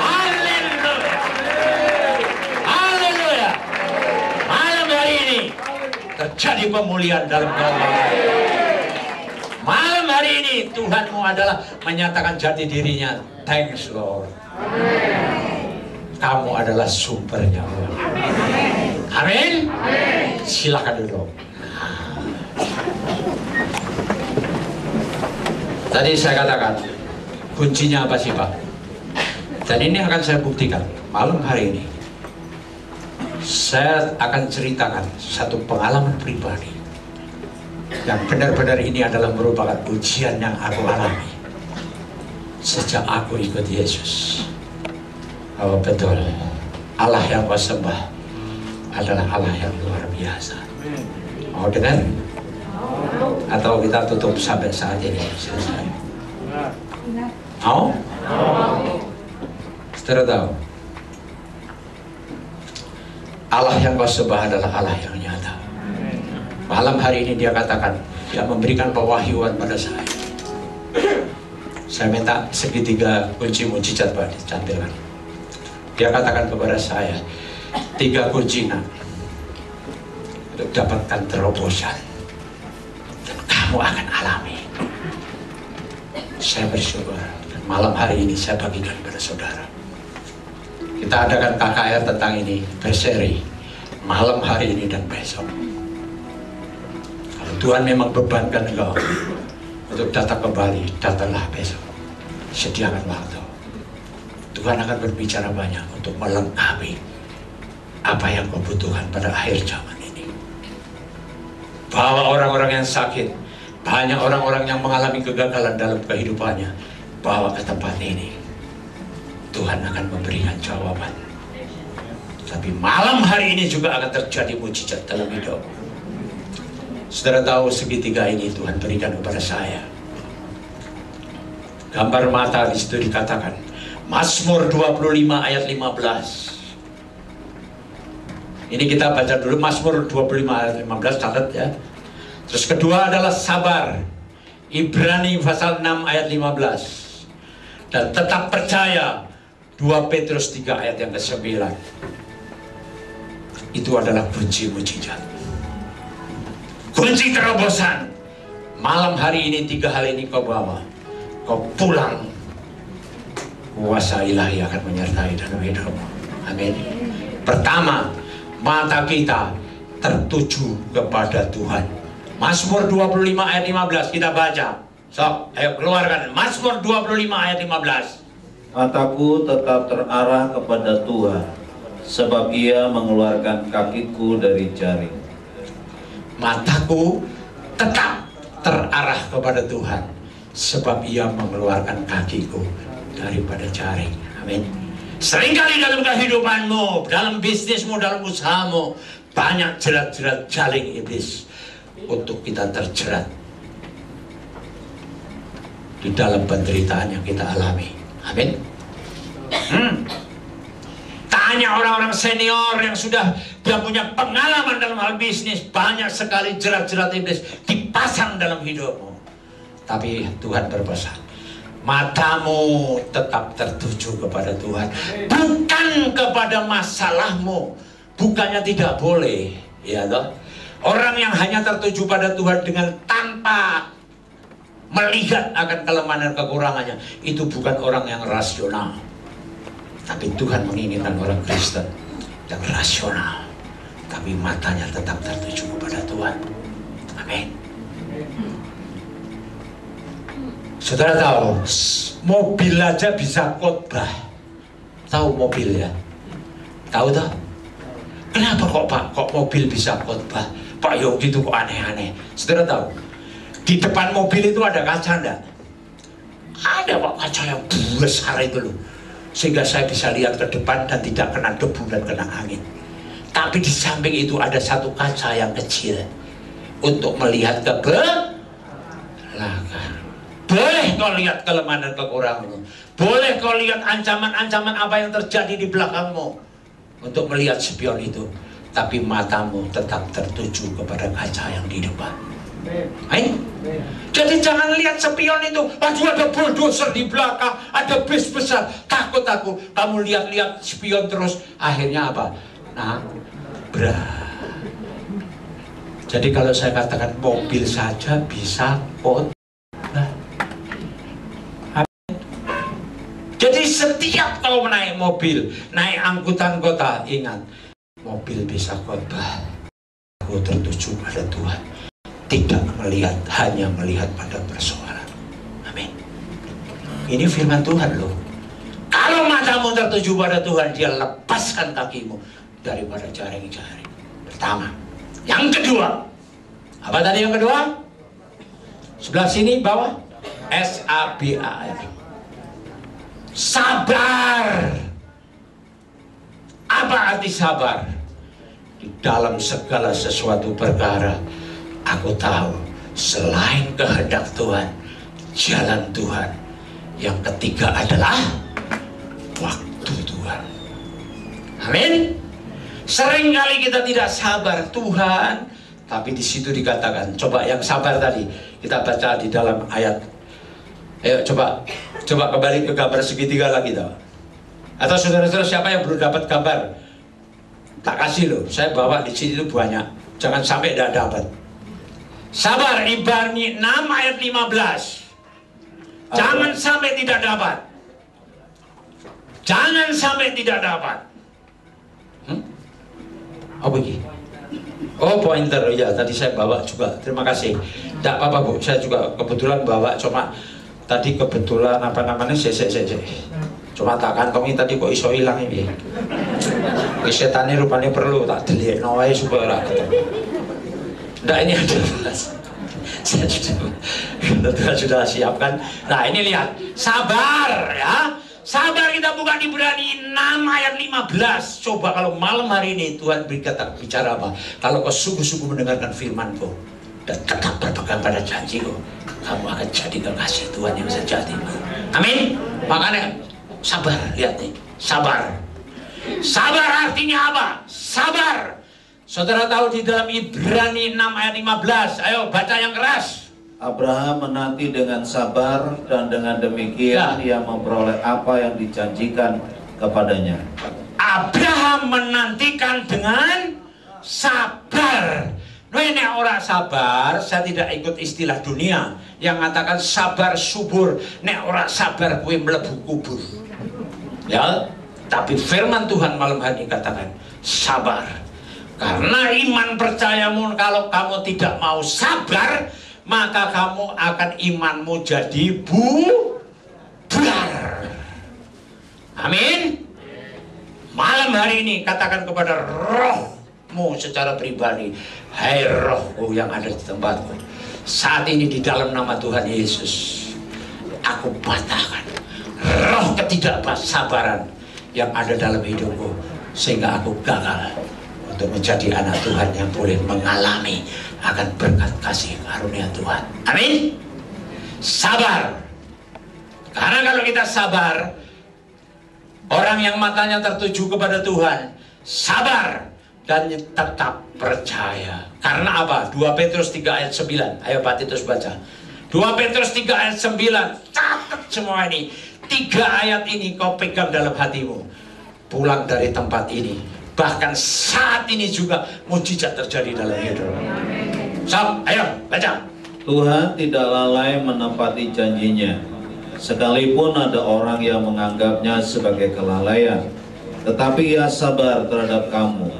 [SPEAKER 2] Haleluya, haleluya. Malam hari ini terjadi pemulihan dalam kehidupan. Malam hari ini Tuhanmu adalah menyatakan jati dirinya. Thanks Lord. Kamu adalah sumbernya. Amin. Silakan duduk. Tadi saya katakan kuncinya apa sih Pak? Dan ini akan saya buktikan malam hari ini. Saya akan ceritakan satu pengalaman pribadi yang benar-benar ini adalah merupakan ujian yang aku alami sejak aku ikut Yesus. Oh betul, Allah yang kau sembah adalah Allah yang luar biasa. Mau dengar? Atau kita tutup sampai saat ini selesai? Mau? Saudara tahu, Allah yang kau sembah adalah Allah yang nyata. Malam hari ini dia katakan, dia memberikan pewahyuan pada saya. Saya minta segitiga kunci mujizat Pak dicantilkan. Dia katakan kepada saya, 3 kunci nak untuk dapatkan terobosan, dan kamu akan alami. Saya bersyukur, dan malam hari ini saya bagikan kepada saudara. Kita adakan KKR tentang ini berseri malam hari ini dan besok. Tuhan memang bebankan engkau untuk datang kembali, datanglah besok. Sediakan waktu. Tuhan akan berbicara banyak untuk melengkapi apa yang kau butuhkan pada akhir zaman ini. Bawa orang-orang yang sakit, banyak orang-orang yang mengalami kegagalan dalam kehidupannya, bawa ke tempat ini. Tuhan akan memberikan jawaban. Tapi malam hari ini juga akan terjadi mujizat dalam hidup. Saudara tahu segitiga ini Tuhan berikan kepada saya. Gambar mata di situ dikatakan Mazmur 25 ayat 15. Ini kita baca dulu Mazmur 25 ayat 15, catat ya. Terus kedua adalah sabar. Ibrani pasal 6 ayat 15. Dan tetap percaya 2 Petrus 3 ayat yang ke-9. Itu adalah kunci mujizat. Kunci terobosan. Malam hari ini 3 hal ini kau bawa. Kau pulang. Kuasa ilahi akan menyertai dalam hidupmu. Amin. Pertama, mata kita tertuju kepada Tuhan. Mazmur 25 ayat 15 kita baca. Sok, ayo keluarkan. Mazmur 25 ayat 15.
[SPEAKER 3] Mataku tetap terarah kepada Tuhan, sebab Ia mengeluarkan kakiku dari jaring.
[SPEAKER 2] Mataku tetap terarah kepada Tuhan, sebab Ia mengeluarkan kakiku daripada jaring. Amin. Seringkali dalam kehidupanmu, dalam bisnismu, dalam usahamu, banyak jerat-jerat jaring iblis untuk kita terjerat di dalam penderitaan yang kita alami. Amin. Tanya orang-orang senior yang sudah punya pengalaman dalam hal bisnis, banyak sekali jerat-jerat iblis dipasang dalam hidupmu. Tapi Tuhan berpesan, Matamu tetap tertuju kepada Tuhan, bukan kepada masalahmu. Bukannya tidak boleh, ya toh. Orang yang hanya tertuju pada Tuhan dengan tanpa melihat akan kelemahan dan kekurangannya, itu bukan orang yang rasional. Tapi Tuhan menginginkan orang Kristen yang rasional, tapi matanya tetap tertuju kepada Tuhan. Amin. Saudara tahu, mobil aja bisa khotbah. Tahu mobil ya? Tahu tak? Kenapa kok Pak, kok mobil bisa khotbah? Pak Yogi itu kok aneh-aneh. Saudara tahu, di depan mobil itu ada kaca enggak? Ada Pak, kaca yang besar itu loh, sehingga saya bisa lihat ke depan dan tidak kena debu dan kena angin. Tapi di samping itu ada satu kaca yang kecil untuk melihat ke belakang. Boleh kau lihat kelemahan dan kekuranganmu, boleh kau lihat ancaman-ancaman apa yang terjadi di belakangmu untuk melihat spion itu, tapi matamu tetap tertuju kepada kaca yang di depan. Jadi jangan lihat spion itu, aduh ada bulldozer di belakang, ada bis besar, takut aku. Kamu lihat-lihat spion terus, akhirnya apa? Nah, jadi kalau saya katakan mobil saja bisa khotbah. Jadi setiap kau naik mobil, naik angkutan kota, ingat, mobil bisa khotbah. Aku tertuju pada Tuhan, tidak melihat, hanya melihat pada persoalan. Amin. Ini firman Tuhan loh. Kalau matamu tertuju pada Tuhan, dia lepaskan kakimu daripada jaring-jaring. Pertama. Yang kedua, apa tadi yang kedua? Sebelah sini bawah, S-A-B-A-R. Sabar. Apa arti sabar? Di dalam segala sesuatu perkara, aku tahu selain kehendak Tuhan, jalan Tuhan. Yang ketiga adalah waktu Tuhan. Amin. Seringkali kita tidak sabar Tuhan, tapi di situ dikatakan, coba yang sabar tadi kita baca di dalam ayat. Ayo coba kembali ke gambar segitiga lagi toh. Atau saudara-saudara siapa yang belum dapat gambar? Tak kasih loh, saya bawa di sini itu banyak. Jangan sampai tidak dapat. Sabar, Ibrani 6 ayat 15. Jangan sampai tidak dapat. Jangan sampai tidak dapat. Apa ini? Oh, pointer ya, tadi saya bawa juga. Terima kasih. Tidak apa-apa Bu, saya juga kebetulan bawa, cuma tadi kebetulan apa namanya cuma tak kantongi tadi kok iso hilang ini. Setannya rupanya perlu tak delik nawai supaya ora ketemu. Nggak, ini ada saya sudah siapkan. Nah ini lihat, sabar ya. Sabar kita buka di Ibrani 6 ayat 15. Coba kalau malam hari ini Tuhan bicara apa? Kalau kau sungguh-sungguh mendengarkan firman-Ku dan tetap berpegang pada janji-Ku, kamu akan jadi kekasih Tuhan yang sejati. Amin. Makanya sabar, lihat nih, sabar. Sabar artinya apa? Sabar. Saudara tahu di dalam Ibrani 6 ayat 15. Ayo baca yang keras.
[SPEAKER 3] Abraham menanti dengan sabar, dan dengan demikian ia memperoleh apa yang dijanjikan kepadanya.
[SPEAKER 2] Abraham menantikan dengan sabar. Nek orang sabar, saya tidak ikut istilah dunia yang mengatakan sabar subur. Nek orang sabar kue melebu kubur. Ya, tapi firman Tuhan malam hari katakan sabar. Karena iman percayamu, kalau kamu tidak mau sabar, maka kamu akan imanmu jadi bubar. Amin. Malam hari ini katakan kepada rohmu secara pribadi, hai rohku yang ada di tempatku, saat ini di dalam nama Tuhan Yesus, aku patahkan roh ketidaksabaran yang ada dalam hidupku, sehingga aku gagal untuk menjadi anak Tuhan yang boleh mengalami akan berkat kasih karunia Tuhan. Amin. Sabar. Karena kalau kita sabar, orang yang matanya tertuju kepada Tuhan, sabar dan tetap percaya. Karena apa? 2 Petrus 3 ayat 9. Ayo Pak Titus baca. 2 Petrus 3 ayat 9. Catat semua ini. 3 ayat ini kau pegang dalam hatimu. Pulang dari tempat ini, bahkan saat ini juga mujizat terjadi dalam hidup. Sob, ayo baca.
[SPEAKER 3] Tuhan tidak lalai menepati janjinya, sekalipun ada orang yang menganggapnya sebagai kelalaian. Tetapi Ia sabar terhadap kamu,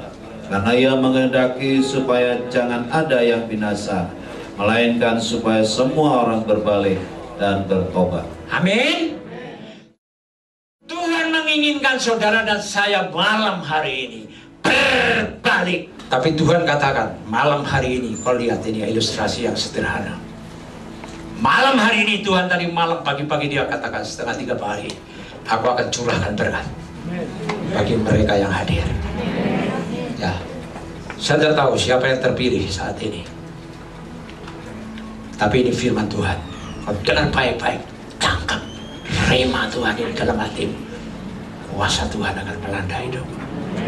[SPEAKER 3] karena Ia menghendaki supaya jangan ada yang binasa, melainkan supaya semua orang berbalik dan bertobat.
[SPEAKER 2] Amin. Tuhan menginginkan saudara dan saya malam hari ini berbalik. Tapi Tuhan katakan, malam hari ini, kau lihat ini ilustrasi yang sederhana. Malam hari ini Tuhan tadi malam pagi-pagi dia katakan 2:30 pagi, aku akan curahkan berkat bagi mereka yang hadir. Ya, saya tidak tahu siapa yang terpilih saat ini. Tapi ini firman Tuhan. Kau dengan baik-baik tangkap rema Tuhan ini dalam hatimu. Kuasa Tuhan akan melanda hidupmu.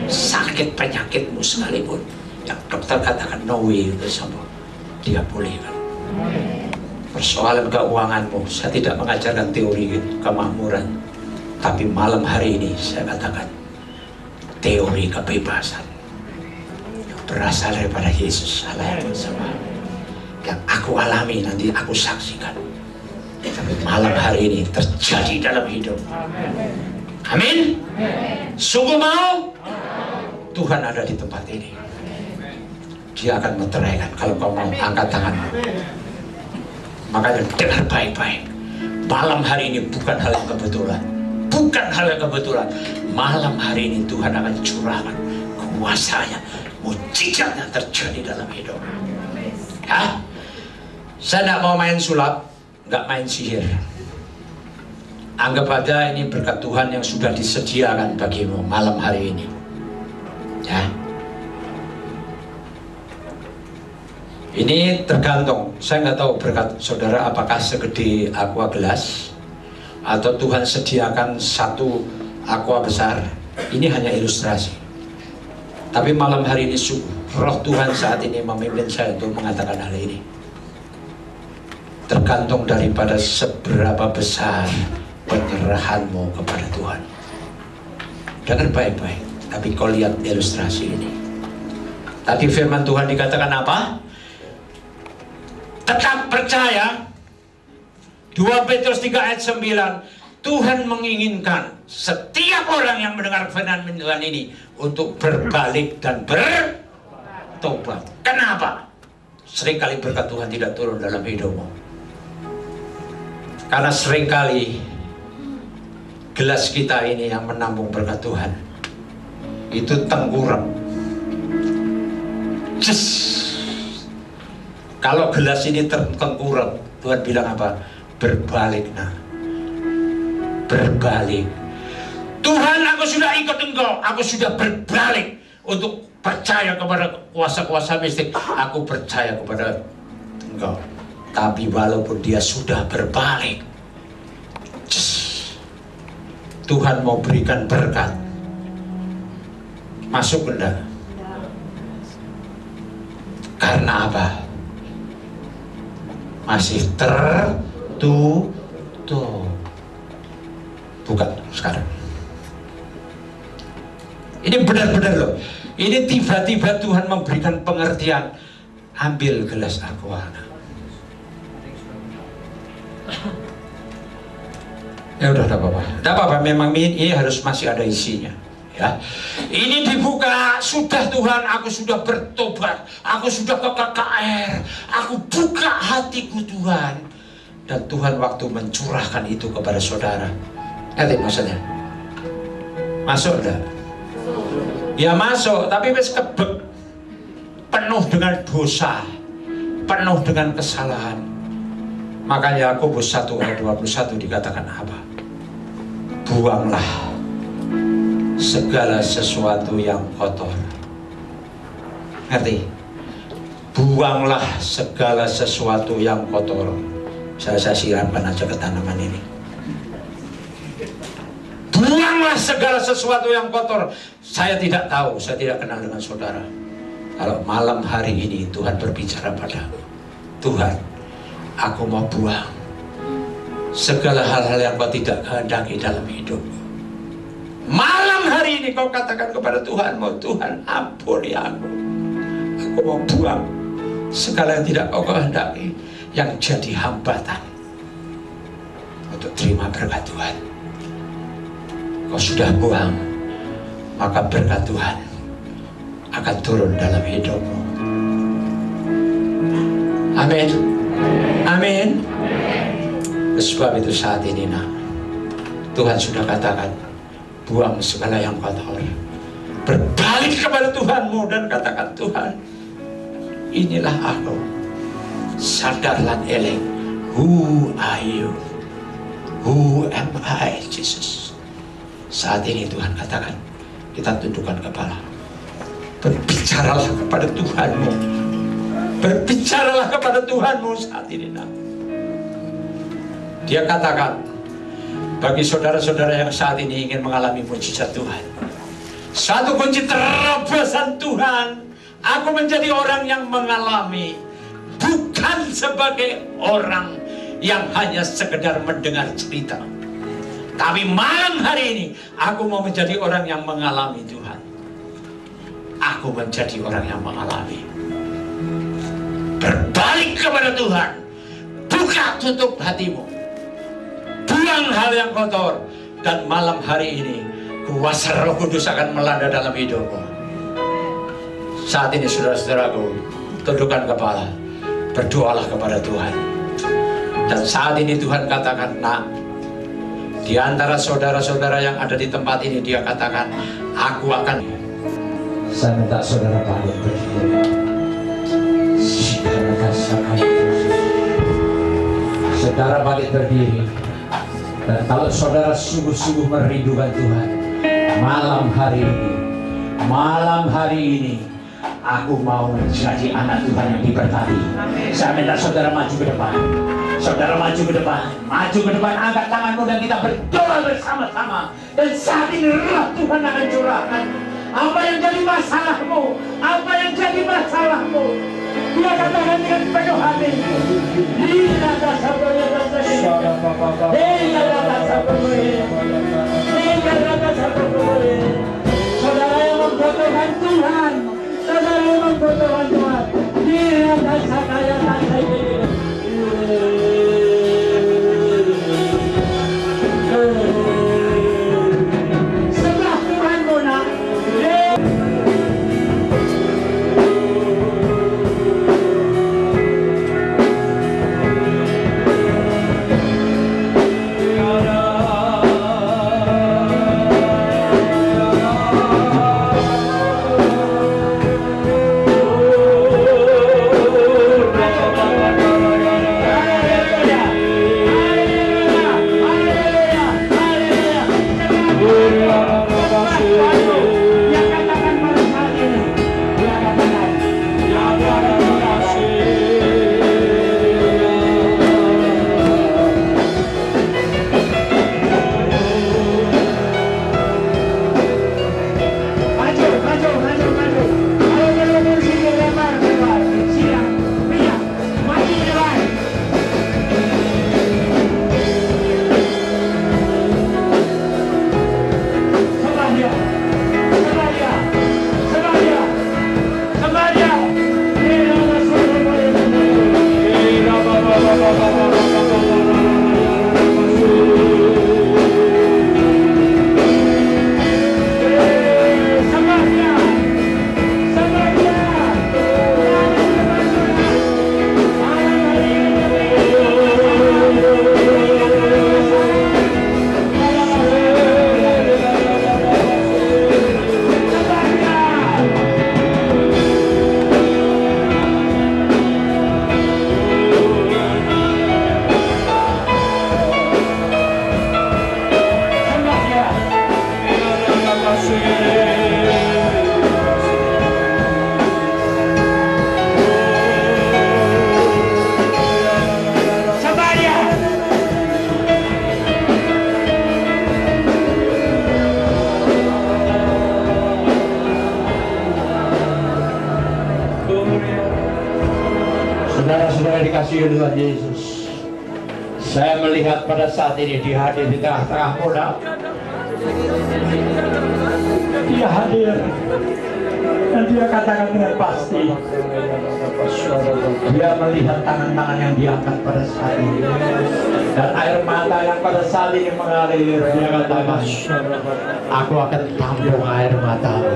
[SPEAKER 2] Sakit penyakitmu sekalipun yang dokter katakan no way itu semua, dia pulihkan. Persoalan keuanganmu, saya tidak mengajarkan teori kemakmuran, tapi malam hari ini saya katakan teori kebebasan yang berasal daripada Yesus Allah yang bersama, yang aku alami nanti aku saksikan. Tapi malam hari ini terjadi dalam hidup. Amin. Sungguh mau? Tuhan ada di tempat ini. Dia akan menteraikan kalau kau mau angkat tanganmu. Makanya dengar baik-baik. Malam hari ini bukan hal yang kebetulan. Bukan hal yang kebetulan. Malam hari ini Tuhan akan curahkan kuasanya, mujizatnya terjadi dalam hidup. Ya? Saya tidak mau main sulap, nggak main sihir. Anggap aja ini berkat Tuhan yang sudah disediakan bagimu malam hari ini. Ya. Ini tergantung. Saya nggak tahu berkat saudara apakah segede aqua gelas atau Tuhan sediakan satu aqua besar. Ini hanya ilustrasi. Tapi malam hari ini Roh Tuhan saat ini memimpin saya untuk mengatakan hal ini. Tergantung daripada seberapa besar penyerahanmu kepada Tuhan. Dengan baik-baik. Tapi kau lihat ilustrasi ini. Tadi firman Tuhan dikatakan apa? Tetap percaya. 2 Petrus 3 ayat 9. Tuhan menginginkan setiap orang yang mendengar firman Tuhan ini untuk berbalik dan bertobat. Kenapa? Seringkali berkat Tuhan tidak turun dalam hidupmu. Karena seringkali gelas kita ini yang menampung berkat Tuhan itu tengkurap. Kalau gelas ini tengkurap, Tuhan bilang apa? Berbalik, nah. Berbalik. Tuhan, aku sudah ikut engkau. Aku sudah berbalik untuk percaya kepada kuasa-kuasa mistik. Aku percaya kepada engkau. Tapi walaupun dia sudah berbalik, Tuhan mau berikan berkat. Masuk enggak? Karena apa? Masih tertutup. Buka sekarang. Ini benar-benar loh. Ini tiba-tiba Tuhan memberikan pengertian. Ambil gelas aqua. Ya udah, tidak apa-apa. Tidak apa-apa, memang ini harus masih ada isinya. Ya, ini dibuka, sudah Tuhan, aku sudah bertobat, aku sudah ke KKR, aku buka hatiku Tuhan, dan Tuhan waktu mencurahkan itu kepada saudara. Ngerti maksudnya? Masuk enggak? Ya masuk, tapi wis kebek, penuh dengan dosa, penuh dengan kesalahan. Makanya Yakobus 1 ayat 21 dikatakan apa? Buanglah segala sesuatu yang kotor. Ngerti? Buanglah segala sesuatu yang kotor. Saya siramkan aja ke tanaman ini. Buanglah segala sesuatu yang kotor. Saya tidak tahu, saya tidak kenal dengan saudara. Kalau malam hari ini Tuhan berbicara padamu, Tuhan, aku mau buang segala hal-hal yang kau tidak kehendaki dalam hidupmu. Malam hari ini kau katakan kepada Tuhanmu, Tuhan ampuni aku. Aku mau buang segala yang tidak kau kehendaki, yang jadi hambatan untuk terima berkat Tuhan. Kau sudah buang, maka berkat Tuhan akan turun dalam hidupmu. Amin. Amin. Sebab itu saat ini nak, Tuhan sudah katakan, buang segala yang kotor, berbalik kepada Tuhanmu dan katakan, Tuhan, inilah aku. Sadarlah eleng, who are you? Who am I, Jesus? Saat ini Tuhan katakan, kita tundukkan kepala, berbicaralah kepada Tuhanmu, berbicaralah kepada Tuhanmu saat ini nak. Dia katakan, bagi saudara-saudara yang saat ini ingin mengalami mujizat Tuhan, satu kunci terobosan Tuhan, aku menjadi orang yang mengalami, bukan sebagai orang yang hanya sekedar mendengar cerita. Tapi malam hari ini aku mau menjadi orang yang mengalami Tuhan. Aku menjadi orang yang mengalami. Berbalik kepada Tuhan, buka tutup hatimu, buang hal yang kotor, dan malam hari ini kuasa Roh Kudus akan melanda dalam hidupmu. Saat ini saudara-saudaraku, tundukkan kepala, berdoalah kepada Tuhan. Dan saat ini Tuhan katakan, nak, di antara saudara-saudara yang ada di tempat ini, dia katakan, aku akan. Saya minta saudara balik berdiri. Saudara balik berdiri. Dan kalau saudara sungguh-sungguh merindukan Tuhan, malam hari ini, aku mau menjadi anak Tuhan yang diberkati. Saya minta saudara maju ke depan. Saudara maju ke depan, angkat tanganmu dan kita berdoa bersama-sama. Dan saat ini Roh Tuhan akan curahkan apa yang jadi masalahmu, Dia katakan dengan penuh hati, saudara yang membutuhkan Tuhan, sebelah Tuhanmu nak. Saudara-saudara dikasihi Tuhan Yesus, Saya melihat pada saat ini dia hadir di tengah-tengah muda. Dia hadir dan dia katakan dengan pasti, dia melihat tangan-tangan yang diangkat pada saat ini dan air mata yang pada saat ini mengalir. Dia katakan, aku akan tampung air matamu,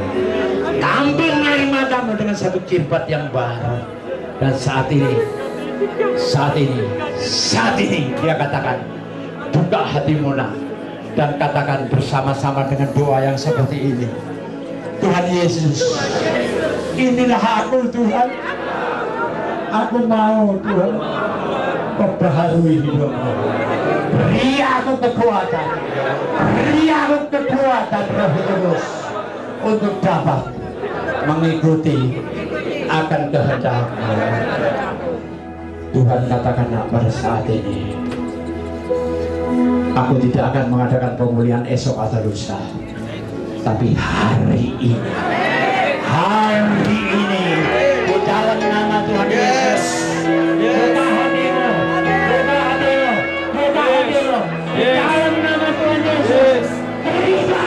[SPEAKER 2] tampung air matamu dengan satu kirbat yang baru. Dan saat ini dia katakan, buka hatimu nak, dan katakan bersama-sama dengan doa yang seperti ini. Tuhan Yesus, inilah aku Tuhan, aku mau Tuhan memperbaharui hidupku. Beri aku kekuatan, beri aku kekuatan Roh Kudus untuk dapat mengikuti akan kehendak-Mu. Tuhan katakan pada saat ini, aku tidak akan mengadakan pemulihan esok atau lusa, tapi hari ini di dalam nama Tuhan Yesus, buka hatimu, di dalam nama Tuhan Yesus, terima.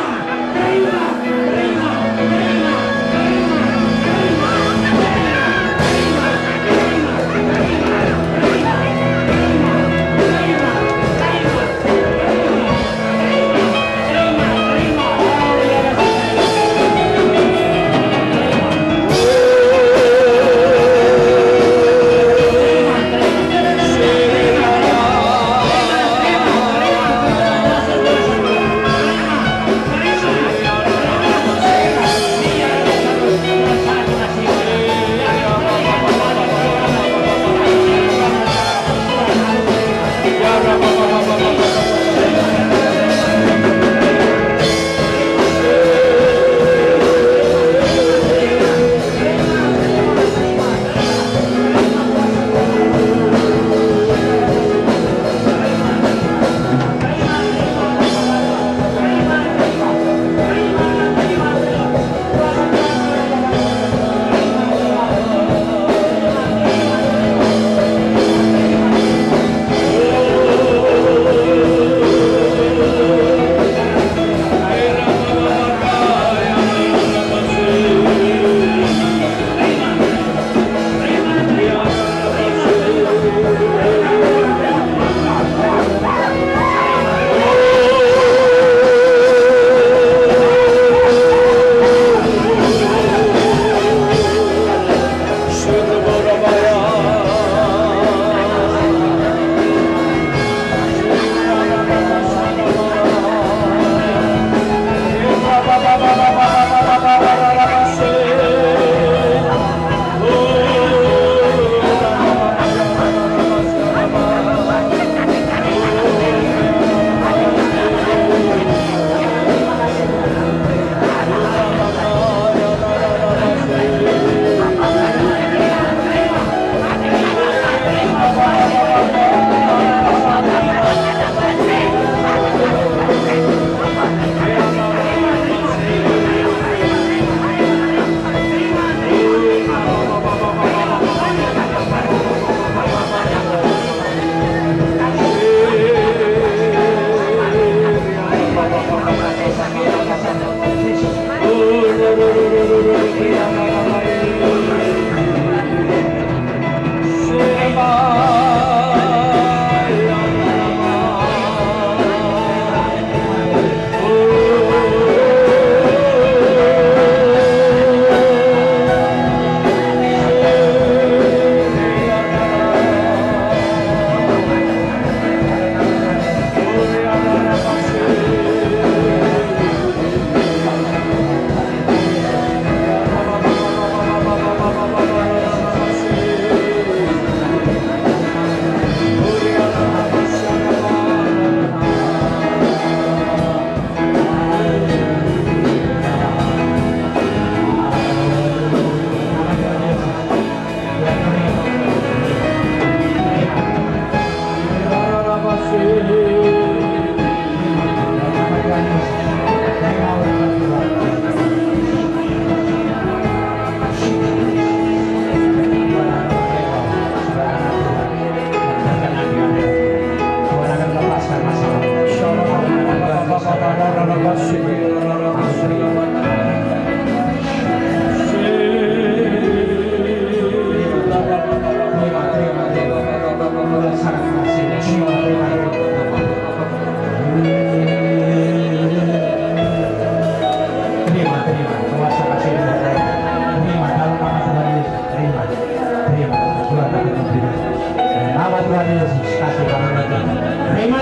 [SPEAKER 5] Terima.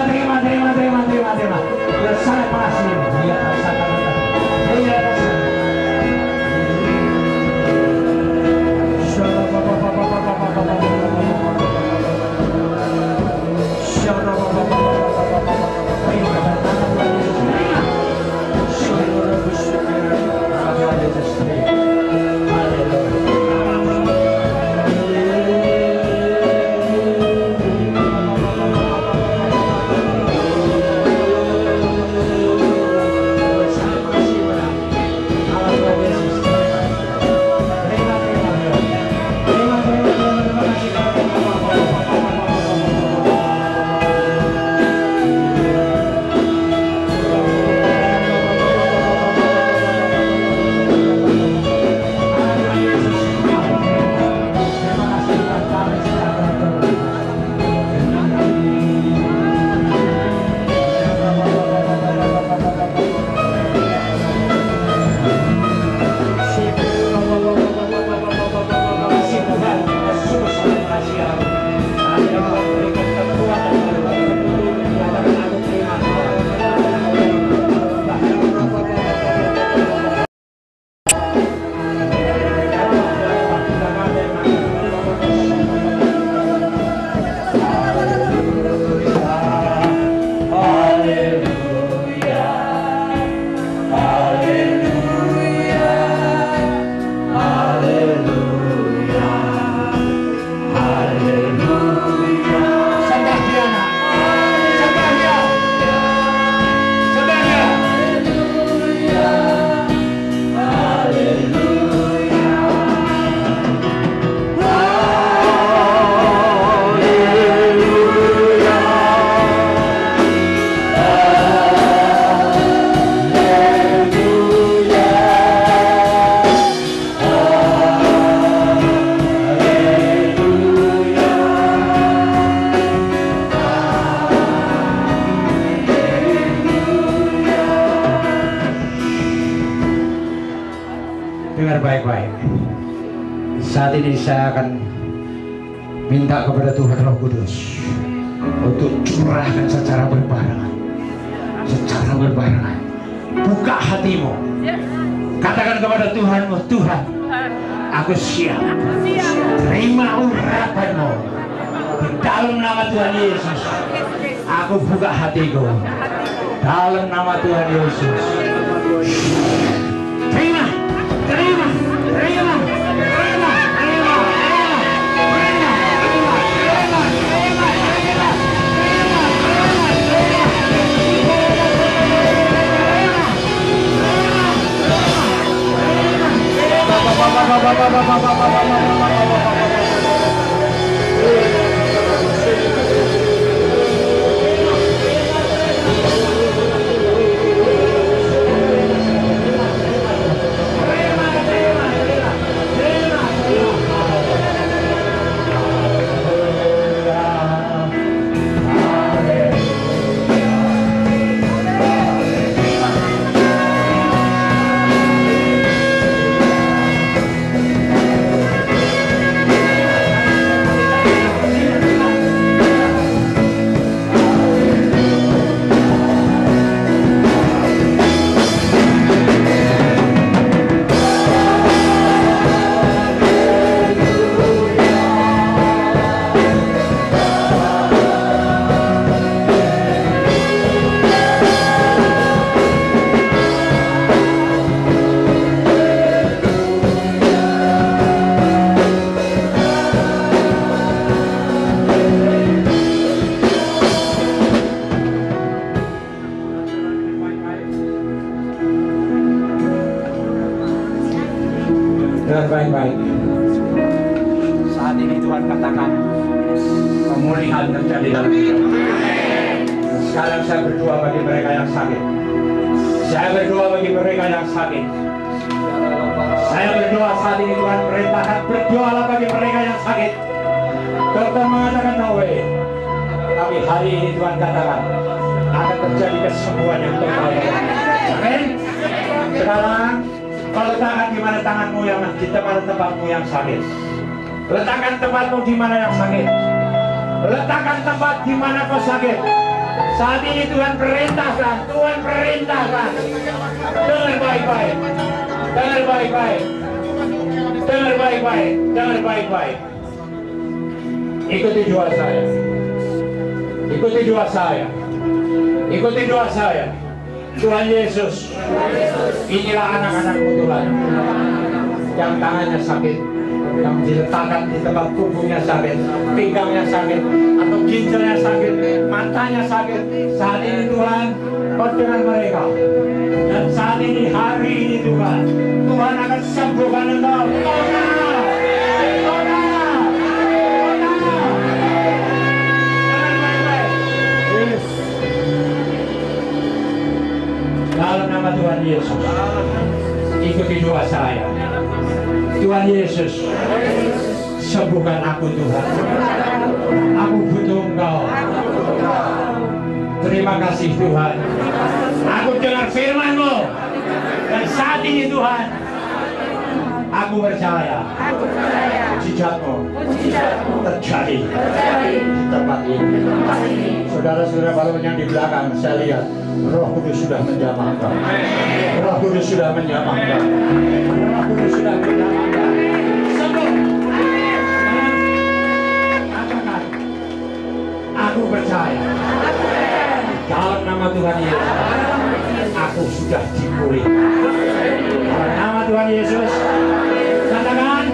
[SPEAKER 5] Sangat makasih. Dia rasakan. Dia rasakan. Baik-baik. Saat ini saya akan minta kepada Tuhan Roh Kudus untuk curahkan secara berbarengan. Buka hatimu. Katakan kepada Tuhanmu, Tuhan, aku siap. Terima urapanmu. Di dalam nama Tuhan Yesus, aku buka hatiku. Dalam nama Tuhan Yesus. Terima. Baik-baik. Saat ini Tuhan katakan pemulihan terjadi dalam hidup. Sekarang saya berdoa bagi mereka yang sakit. Saya berdoa bagi mereka yang sakit. Saya berdoa saat ini Tuhan perintahkan, berdoalah bagi mereka yang sakit. Dokter mengatakan no way. Tapi hari ini Tuhan katakan akan terjadi kesembuhan yang total. Amin. Sekarang kau letakkan di mana tanganmu yang di tempat-tempatmu yang sakit. Letakkan tempatmu di mana yang sakit. Letakkan tempat di mana kau sakit. Saat ini Tuhan perintahkan, Tuhan perintahkan. Dengar baik-baik, dengar baik-baik, dengar baik-baik, dengar baik-baik. Ikuti doa saya, ikuti doa saya, ikuti doa saya. Tuhan Yesus, inilah anak-anakmu Tuhan, yang tangannya sakit, yang diletakkan di tempat punggungnya sakit, pinggangnya sakit, atau ginjalnya sakit, matanya sakit. Saat ini Tuhan, kau dengan mereka. Dan saat ini, hari ini Tuhan, Tuhan akan sembuhkan engkau. Dalam nama Tuhan Yesus, ikuti doa saya. Tuhan Yesus, sembuhkan aku Tuhan. Aku butuh Engkau. Terima kasih Tuhan. Aku dengar firman-Mu. Dan saat ini Tuhan, aku percaya mujizat-Mu terjadi di tempat ini. Saudara-saudara baru yang di belakang, saya lihat Roh Kudus sudah menjamahkan. Roh Kudus sudah menjamahkan. Roh Kudus sudah menjamahkan. Sembuh. Katakan, aku percaya. Dalam nama Tuhan Yesus, aku sudah dipulihkan. Dalam nama Tuhan Yesus, katakan.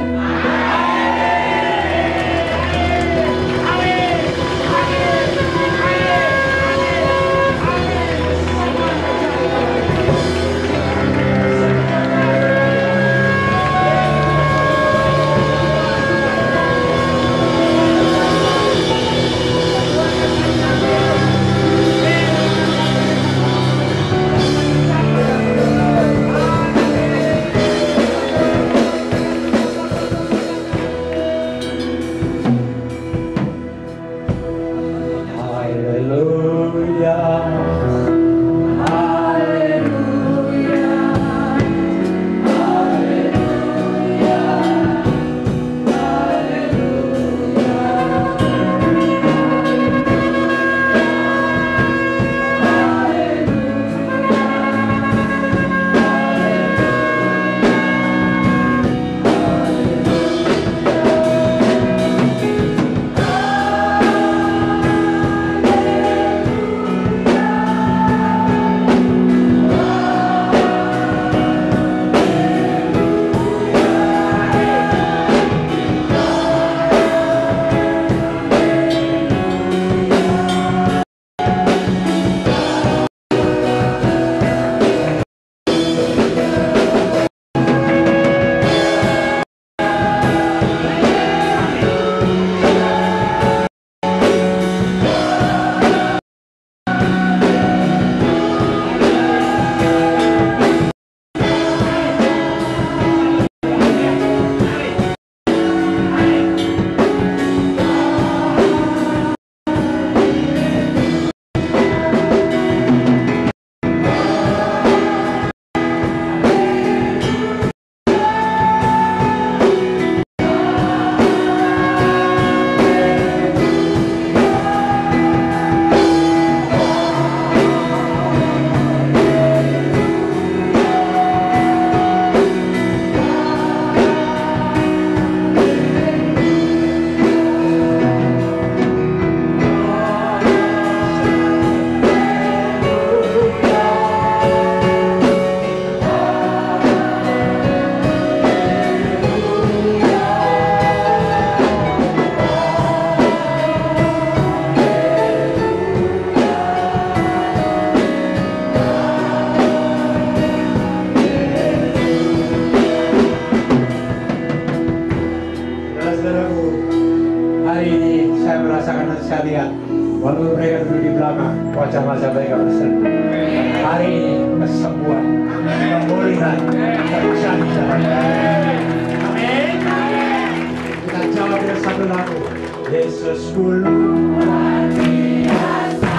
[SPEAKER 5] Walaupun mereka duduk di belakang, wajah-wajah mereka berserta. Hari ini kesembuhan, pemulihan terjadi. Amin. Kita jawab dengan satu lagu. Yesusku luar biasa.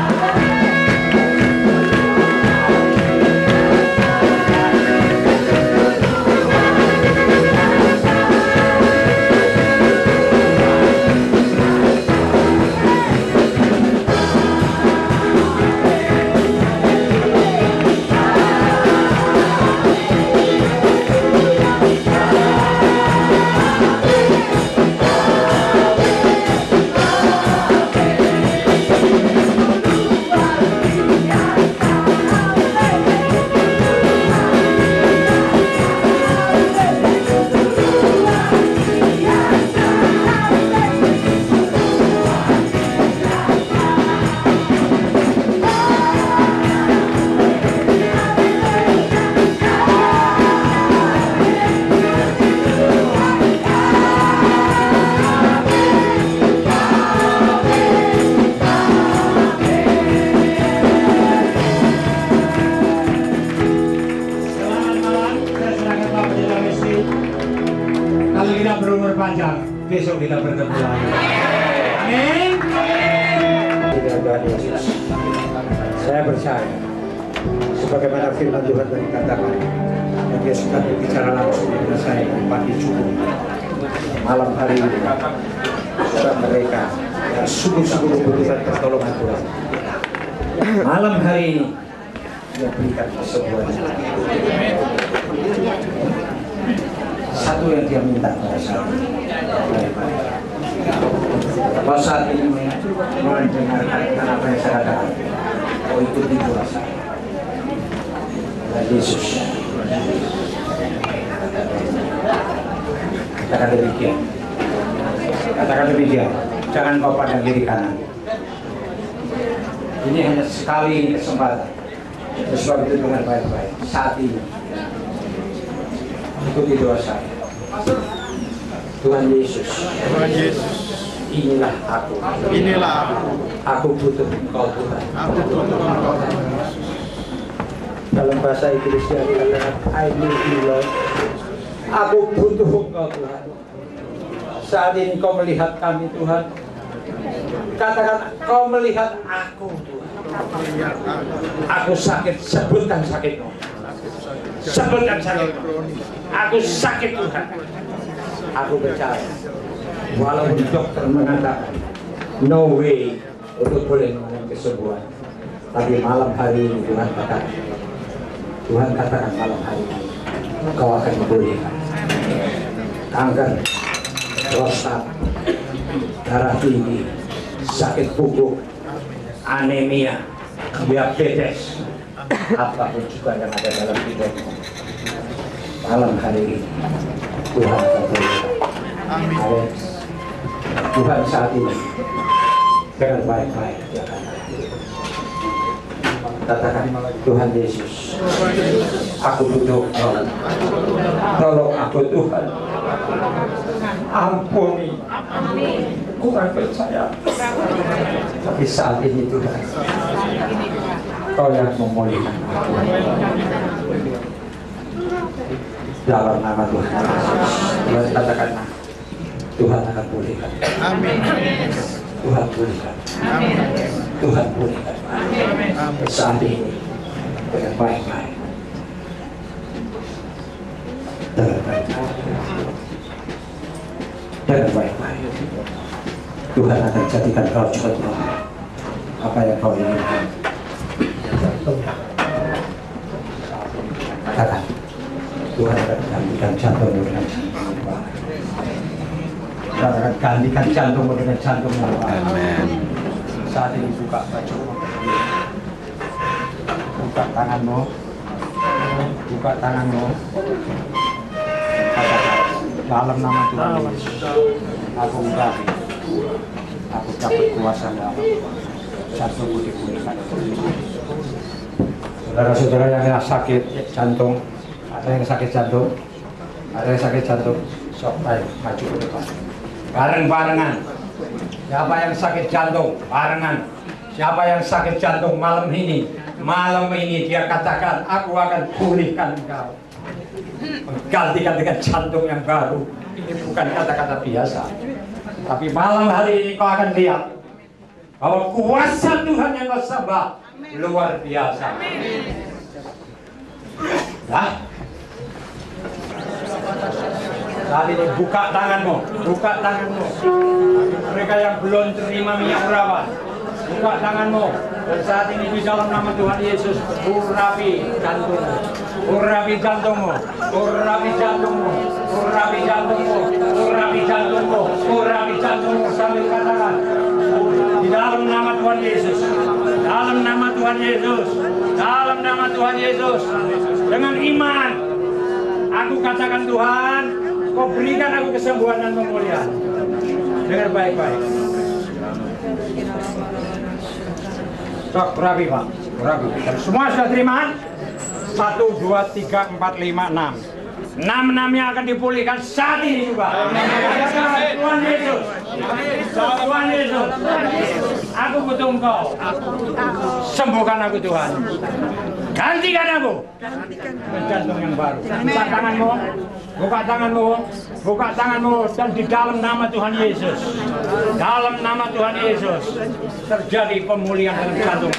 [SPEAKER 5] besok kita bertemu lagi. Amin. Tuhan Yesus, saya percaya sebagaimana firman Tuhan tadi katakan, yang Dia sudah berbicara langsung dengan saya di pagi cukup malam hari ini, saudara mereka yang sungguh-sungguh membutuhkan pertolongan Tuhan. Malam hari ini Dia berikan semuanya. Satu yang Dia minta pada saya, kalau saat ini mendengarkan apa yang saya katakan, kau ikuti doa saya. Dan Yesus katakan demikian. Katakan demikian. Jangan kau pandang kiri kanan. Ini hanya sekali kesempatan. Sebab itu dengan baik-baik. Saat ini ikuti doa saya. Tuhan Yesus.
[SPEAKER 6] Tuhan Yesus.
[SPEAKER 5] Inilah aku.
[SPEAKER 6] Inilah aku.
[SPEAKER 5] Aku butuh Engkau Tuhan.
[SPEAKER 6] Aku butuh Engkau Tuhan.
[SPEAKER 5] Dalam bahasa Inggris dia katakan I need you Lord. Aku butuh Engkau Tuhan. Saat ini Kau melihat kami Tuhan. Katakan Kau melihat aku Tuhan. Aku sakit, sebutkan sakitmu. Sebutkan sakitmu. Aku sakit Tuhan. Aku percaya. Walaupun dokter mengatakan no way untuk boleh mengalami kesembuhan, tapi malam hari ini Tuhan katakan malam hari ini Kau akan memulihkan kanker, prostat, darah tinggi, sakit pupuk, anemia, diabetes, apapun juga yang ada dalam hidupmu. Malam hari ini Tuhan akan memulihkan. Amin. Tuhan saat ini dengan baik-baik Dia katakan Tuhan Yesus, aku butuh Kau. Tolong aku Tuhan. Ampuni. Kurang percaya. Tapi saat ini Tuhan, Kau yang memulihkan aku. Dalam nama Tuhan Yesus, Tuhan katakan Tuhan akan pulihkan.
[SPEAKER 6] Amin.
[SPEAKER 5] Tuhan pulihkan.
[SPEAKER 6] Amin.
[SPEAKER 5] Tuhan pulihkan.
[SPEAKER 6] Amin.
[SPEAKER 5] Saat ini dengan baik-baik. Dengan baik-baik. Dengan baik-baik. Tuhan akan jadikan kau contoh apa yang kau inginkan. Katakan Tuhan akan gantikan jantungmu dengan jantung. Katakan gantikan jantungmu dengan jantungmu. Amin. Saat ini buka baju, buka tanganmu, buka tanganmu. Katakan dalam nama Tuhan Yesus, aku urapi, aku dapat kuasa dalam jantungmu dipulihkan. Saudara-saudara yang sakit jantung, ada yang sakit jantung, ada yang sakit jantung, sok ayo maju ke depan. Bareng-barengan. Siapa yang sakit jantung? Barengan. Siapa yang sakit jantung malam ini? Malam ini dia katakan, aku akan pulihkan engkau. Menggantikan dengan jantung yang baru. Ini bukan kata-kata biasa. Tapi malam hari ini kau akan lihat bahwa kuasa Tuhan yang kau sembah luar biasa. Nah, saat ini buka tanganmu, buka tanganmu. Mereka yang belum terima minyak urapan, buka tanganmu. Dan saat ini di dalam nama Tuhan Yesus, urapi jantungmu, urapi jantungmu, urapi jantungmu, urapi jantungmu, urapi jantungmu, urapi jantungmu. Sambil katakan di dalam nama Tuhan Yesus, dalam nama Tuhan Yesus, dalam nama Tuhan Yesus. Dengan iman, aku katakan Tuhan, Kau berikan aku kesembuhan dan pemulihan. Dengar baik-baik. Sok, berapi Pak, berapi. Semua sudah terima? 1, 2, 3, 4, 5, 6. 6-6-nya akan dipulihkan saat ini juga. Tuhan Yesus. Tuhan Yesus, aku butuh Engkau. Sembuhkan aku Tuhan. Gantikan aku ke jantung yang baru. Buka tanganmu, buka tanganmu, buka tanganmu, dan di dalam nama Tuhan Yesus, dalam nama Tuhan Yesus terjadi pemulihan dalam jantung.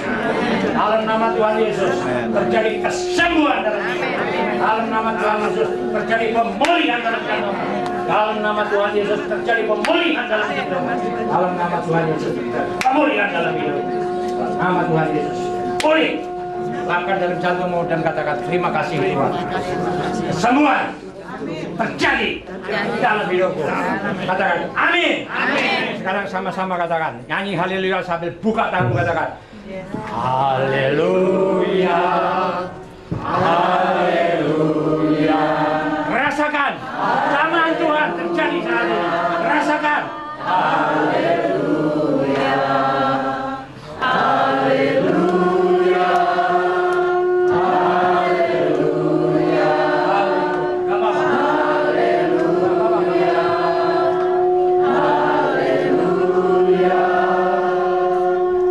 [SPEAKER 5] Dalam nama Tuhan Yesus terjadi kesembuhan dalam jantung. Dalam nama Tuhan Yesus terjadi pemulihan dalam jantung. Dalam nama Tuhan Yesus terjadi pemulihan dalam hidup. Dalam nama Tuhan Yesus terjadi pemulihan dalam hidup. Nama Tuhan Yesus pulih. Lakukan dalam jantungmu dan katakan terima kasih Tuhan. Semua terjadi dalam hidupku. Katakan amin. Amin. Sekarang sama-sama katakan, nyanyi haleluya sambil buka tanganmu, katakan haleluya, haleluya. Rasakan tamaan Tuhan terjadi saat ini. Rasakan haleluya, haleluya.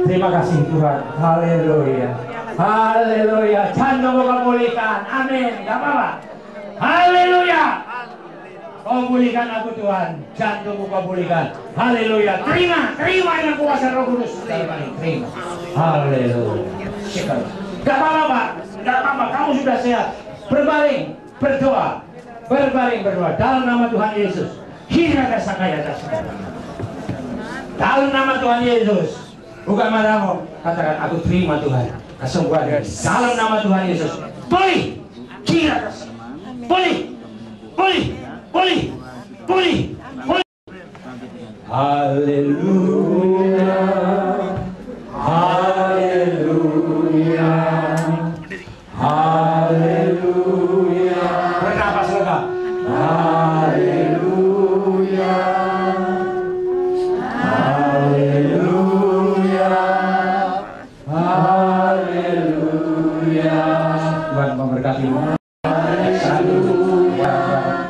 [SPEAKER 5] Terima kasih Tuhan. Haleluya. Haleluya. Jantungmu kau pulihkan. Amin. Gak apa-apa. Haleluya. Kau pulihkan aku Tuhan. Jantungmu kau pulihkan. Haleluya. Terima. Terima dengan kuasa Roh Kudus. Terima. Haleluya. Gak apa-apa Pak. Gak apa-apa. Kamu sudah sehat. Berbaring. Berdoa. Berbaring berdoa. Dalam nama Tuhan Yesus. Hirada sakaya dasar. Dalam nama Tuhan Yesus. Buka matamu, katakan aku terima Tuhan kesembuhan dalam nama Tuhan Yesus. Pulih, kira, pulih, pulih, pulih, pulih, pulih. Haleluya, haleluya, haleluya. Bernapas lega. Haleluya, haleluya. Haleluya. Tuhan memberkatimu.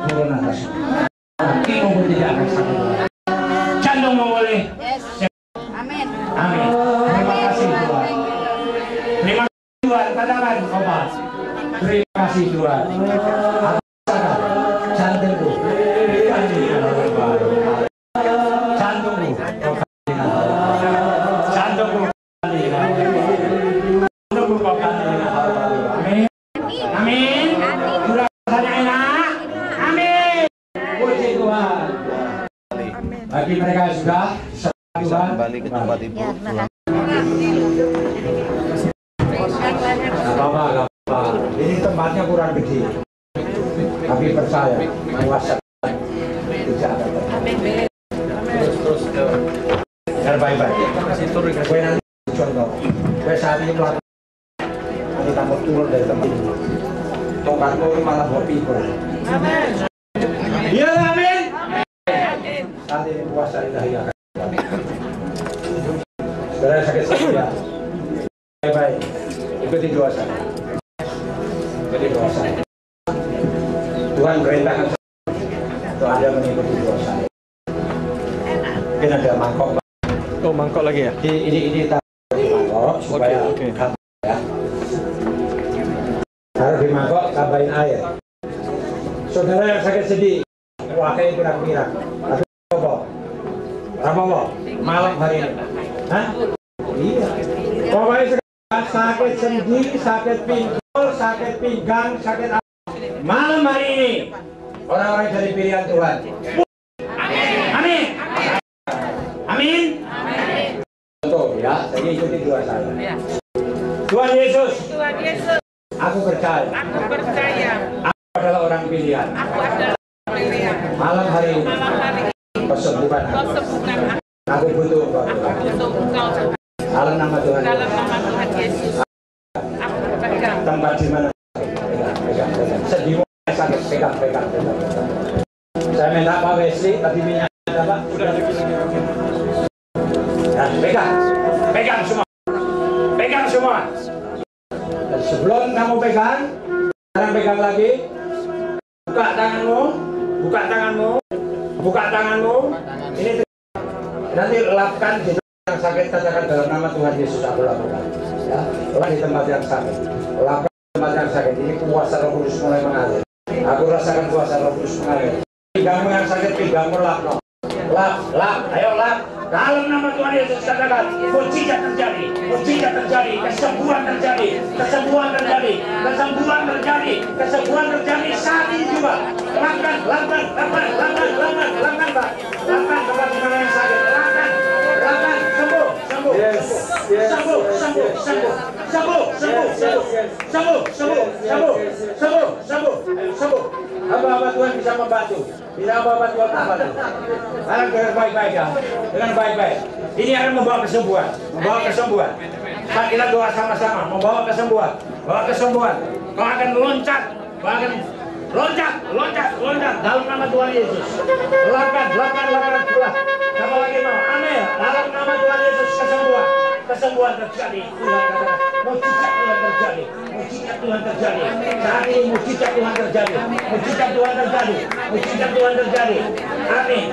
[SPEAKER 5] Turun atas. Kakimu tidak akan sakit. Jantungmu boleh.
[SPEAKER 7] Amin.
[SPEAKER 5] Amin. Terima kasih Tuhan. Terima kasih Tuhan. Katakan obat. Terima kasih Tuhan. Jantungku. Jantungmu. Jantungmu. Amin. Rasanya enak. Amin. Puji Tuhan. Bagi mereka yang sudah Tuhan
[SPEAKER 3] Kembali ke tempat ibu.
[SPEAKER 5] Gak apa-apa. Ini tempatnya kurang gede. Tapi percaya kuasa tidak ada. Terus baik-baik. Gue nanti contoh. Gue saat ini melakukan kita mau turun dari tempat ini. Tongkatmu malah hobi bro. Amin. Iya amin. Saat ini puasa ilahi akan. Saudara sakit ya. Baik-baik. Ikuti doa saya. Ikuti doa saya. Tuhan perintahkan untuk Anda mengikuti doa saya. Mungkin ada mangkok.
[SPEAKER 6] Oh, mangkok lagi ya?
[SPEAKER 5] Ini mangkok supaya ya. Taruh di mangkok, tambahin air. Saudara yang sakit sedih, wakilnya pirang-pirang. Tapi apa? Apa? Malam hari ini. Hah? Iya. Pokoknya sakit sendi, sakit pinggul, sakit pinggang, sakit apa? Malam hari ini orang-orang dari pilihan Tuhan. Amin. Amin. Amin. Contoh ya, jadi ikuti doa saya. Tuhan Yesus.
[SPEAKER 7] Tuhan Yesus.
[SPEAKER 5] Aku percaya.
[SPEAKER 7] Aku percaya.
[SPEAKER 5] Aku adalah orang pilihan.
[SPEAKER 7] Aku adalah pilihan.
[SPEAKER 5] Malam hari ini.
[SPEAKER 7] Malam hari ini.
[SPEAKER 5] Kesembuhan aku.
[SPEAKER 7] Kesembuhan aku.
[SPEAKER 5] Aku butuh Engkau.
[SPEAKER 7] Aku butuh Engkau.
[SPEAKER 5] Dalam nama Tuhan.
[SPEAKER 7] Dalam nama Tuhan Yesus. Aku pegang.
[SPEAKER 5] Tempat di mana? Pegang. Sedihmu sakit, pegang. Saya minta Pak Wesley, tadi minyak ada Pak? Sudah. Ya, pegang semua. Pegang semua. Dan sebelum kamu pegang, sekarang pegang lagi. Buka tanganmu. Buka tanganmu. Ini Nanti lapkan di yang sakit, katakan dalam nama Tuhan Yesus aku lakukan. Ya, lap di tempat yang sakit, lapkan di tempat yang sakit. Ini kuasa Roh Kudus mulai mengalir. Aku rasakan kuasa Roh Kudus mengalir. Pinggangmu yang sakit, pinggangmu lap, no. Lap, ayo lap. Dalam nama Tuhan Yesus katakan, mujizat terjadi, mujizat terjadi, kesembuhan terjadi, kesembuhan terjadi, kesembuhan terjadi, kesembuhan terjadi saat ini juga. Lapkan, Pak. Lapkan tempat mana yang sakit, lapkan, sembuh, Hamba-hamba Tuhan bisa membantu. Hamba-hamba Tuhan membantu. Sekarang dengan baik-baik ya, dengan baik-baik. Ini akan membawa kesembuhan, Saat kita doa sama-sama, membawa kesembuhan, Kau akan loncat, loncat dalam nama Tuhan Yesus. Lakukan. Siapa lagi mau? Amin. Dalam nama Tuhan Yesus kesembuhan terjadi. Mujizat Tuhan terjadi. Saat ini mujizat Tuhan terjadi. Amin.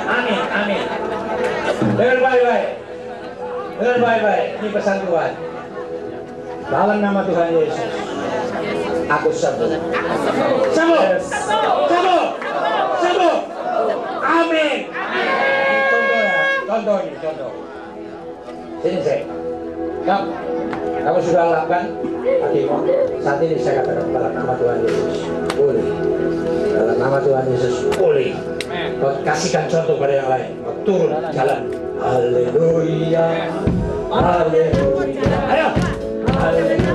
[SPEAKER 5] Dengan baik-baik. Ini pesan Tuhan. Dalam nama Tuhan Yesus, aku sembuh. Amin. Contoh. Sini saya. Kamu sudah lakukan, Hakimu. Saat ini saya katakan dalam nama Tuhan Yesus, pulih. Dalam nama Tuhan Yesus, pulih. Kau kasihkan contoh pada yang lain. Kau turun jalan. Haleluya. Ayo. Haleluya.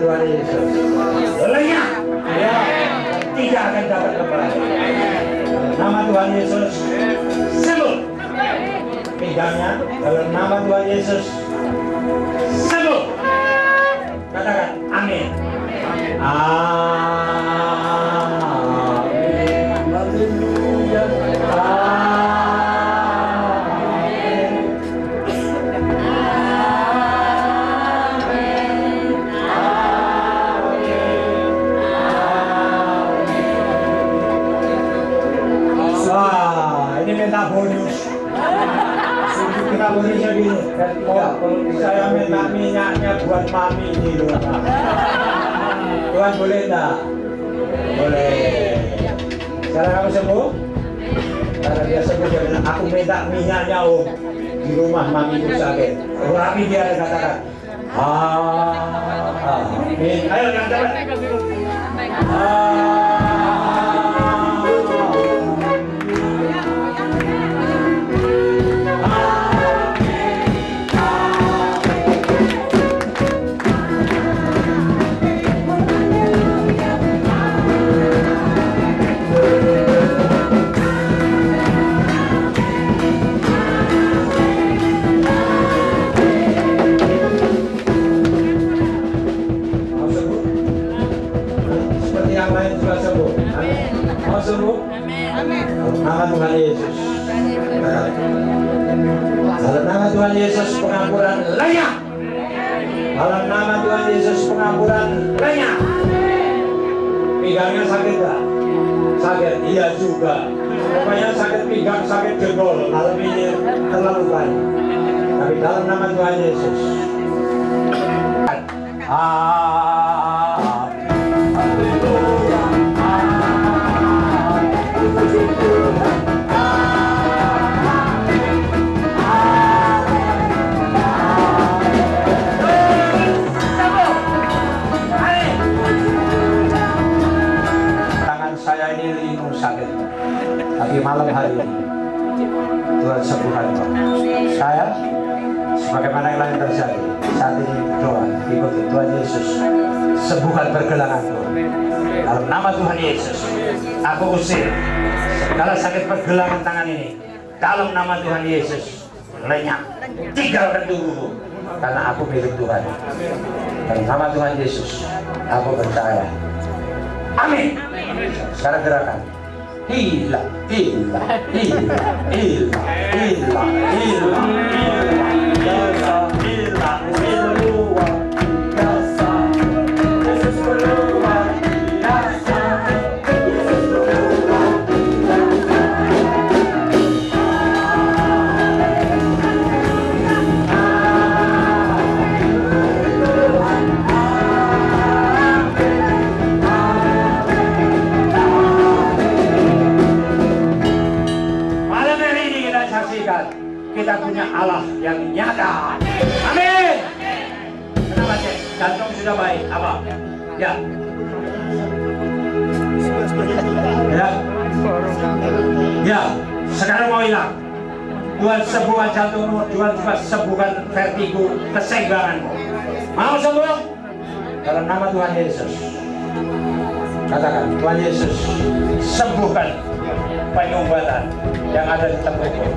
[SPEAKER 5] Tuhan Yesus lenyap, ya, tidak akan dapat kembali. Nama Tuhan Yesus sembuh pinggangnya, dalam nama Tuhan Yesus sembuh. Katakan amin. Amin. Haleluya. Minta bonus, kita bonusnya gini. Saya minta minyaknya buat mami di rumah. Tuhan boleh enggak? Boleh. Sekarang kamu sembuh? Karena dia sembuh, dia bilang, aku minta minyaknya om di rumah mami itu sakit. Tapi dia katakan, amin. Ayo jangan cepat. Nama Tuhan Yesus. Dalam nama Tuhan Yesus pengampuran lenyap. Dalam nama Tuhan Yesus pengampuran lenyap. Pinggangnya sakit tak? Sakit, iya juga. Pokoknya sakit pinggang, sakit jempol. Malam ini terlalu banyak. Tapi dalam nama Tuhan Yesus. Saya ini linu sakit, tapi malam hari ini Tuhan sembuhkan saya. Sebagaimana yang lain terjadi saat ini, doa ikuti Tuhan Yesus, sembuhkan pergelanganku dalam nama Tuhan Yesus. Aku usir segala sakit pergelangan tangan ini dalam nama Tuhan Yesus. Lenyap, tinggalkan tubuhku, karena aku milik Tuhan. Dalam nama Tuhan Yesus aku percaya. Amin. Sekarang gerakan. Hilang, hilang, hilang, hilang, hilang, hilang, hilang, hilang, keluar, biasa. Yesus keluar, biasa. Yesus keluar, kita punya Allah yang nyata. Amin. Kenapa cek? Jantung sudah baik. Apa? Ya. Ya. Ya. Sekarang mau hilang. Tuhan sembuhkan jantungmu. Tuhan juga sembuhkan vertigo, keseimbanganmu. Mau sembuh? Dalam nama Tuhan Yesus. Katakan, Tuhan Yesus sembuhkan penyumbatan yang ada di tubuhku.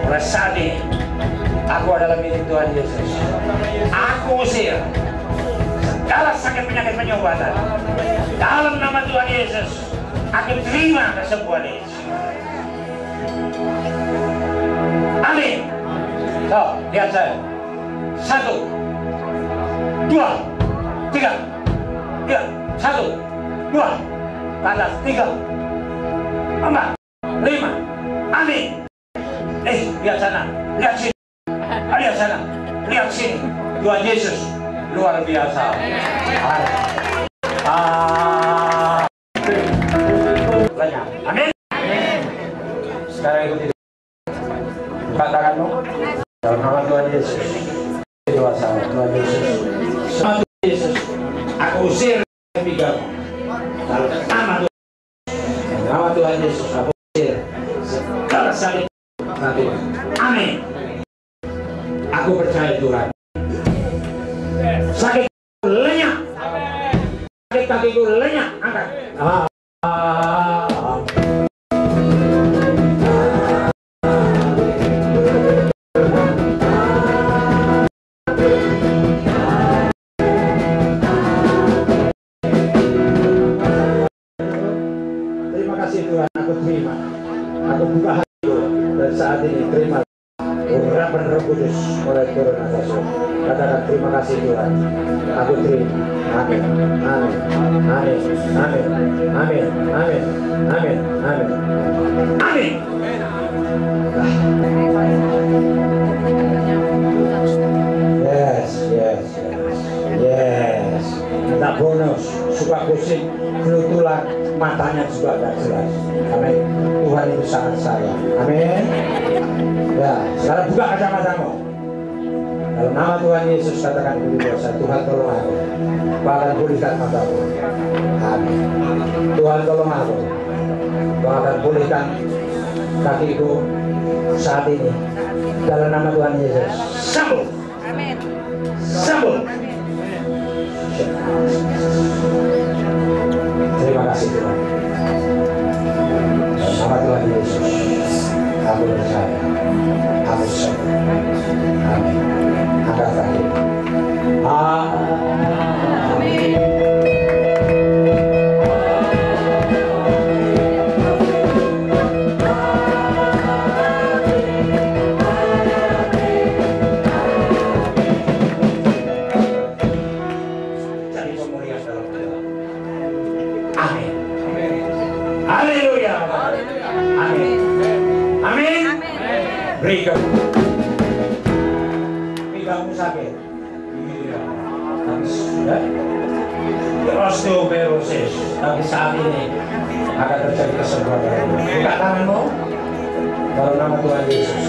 [SPEAKER 5] Mulai saat ini aku adalah milik Tuhan Yesus. Aku usir segala sakit penyakit penyumbatan dalam nama Tuhan Yesus. Aku terima kesembuhan Yesus. Amin. So, lihat saya. 1, 2, 3. Ya, 1, 2, ke atas, 3, 4, 5. Amin. Lihat sana, lihat sini, lihat sana, lihat sini. Tuhan Yesus luar biasa. Amin. Sekarang ikuti. Buka tanganmu dalam nama Tuhan Yesus. Dewasa Tuhan Yesus. Sama Tuhan Yesus. Aku usir pinggangmu. Dalam nama Tuhan. Nama Tuhan Yesus. Aku usir segala sakit. Amin. Aku percaya Tuhan. Sakit lenyap sakit kakiku lenyap, angkat. Terima kasih Tuhan, aku terima. Aku buka hatiku dan saat ini terima urapan Roh Kudus mulai turun atasku. Katakan terima kasih Tuhan. Aku terima. Amin. Amin. Amin. Amin. Amin. Amin. Amin. Amin. Amin. Yes, yes, yes. Yes. Minta bonus, suka pusing, flu tulang, matanya juga tidak jelas. Amin. Tuhan itu sangat sayang. Amin. Ya, sekarang buka kacamatamu. Dalam nama Tuhan Yesus katakan beri kuasa. Tuhan tolong aku. Bahkan pulihkan mataku. Amin. Tuhan tolong aku. Bahkan pulihkan kakiku saat ini. Dalam nama Tuhan Yesus. Sembuh.
[SPEAKER 7] Amin.
[SPEAKER 5] Sembuh. Terima kasih Tuhan. Dalam nama Tuhan Yesus. Aku percaya. Aku sembuh. Amin. Angkat kaki. Amin. Jadi pemulihan dalam Tuhan. Amin. Haleluya. Amin. Amin. Berikan. Pinggangmu sakit. Iya. Habis sudah. Osteoporosis. Tapi saat ini akan terjadi kesembuhan. Buka tanganmu. Dalam nama Tuhan Yesus.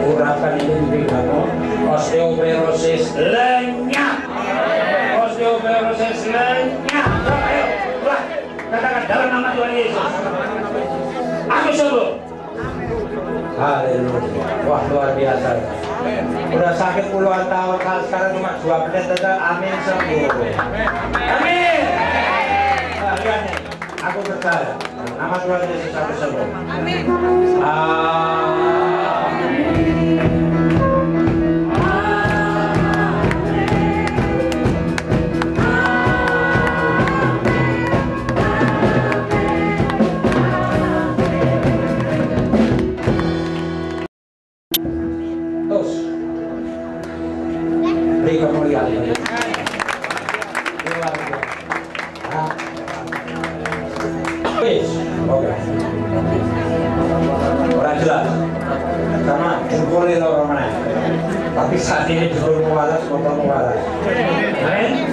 [SPEAKER 5] Urapan ini di pinggangmu. Osteoporosis lenyap. Osteoporosis lenyap. Ayo. Wah. Katakan dalam nama Tuhan Yesus. Aku sembuh. Haleluya. Wah, luar biasa. Udah sakit puluhan tahun, sekarang cuma 2 menit saja. Amin, sembuh. Amin. Nah, lihat nih. Aku percaya. Nama Tuhan Yesus aku sembuh.
[SPEAKER 7] Amin.
[SPEAKER 5] Terus beri kemuliaan. Oke. Orang jelas. Sama jempolnya orang mana. Tapi saat ini jempol mualas, motor mualas. Amin.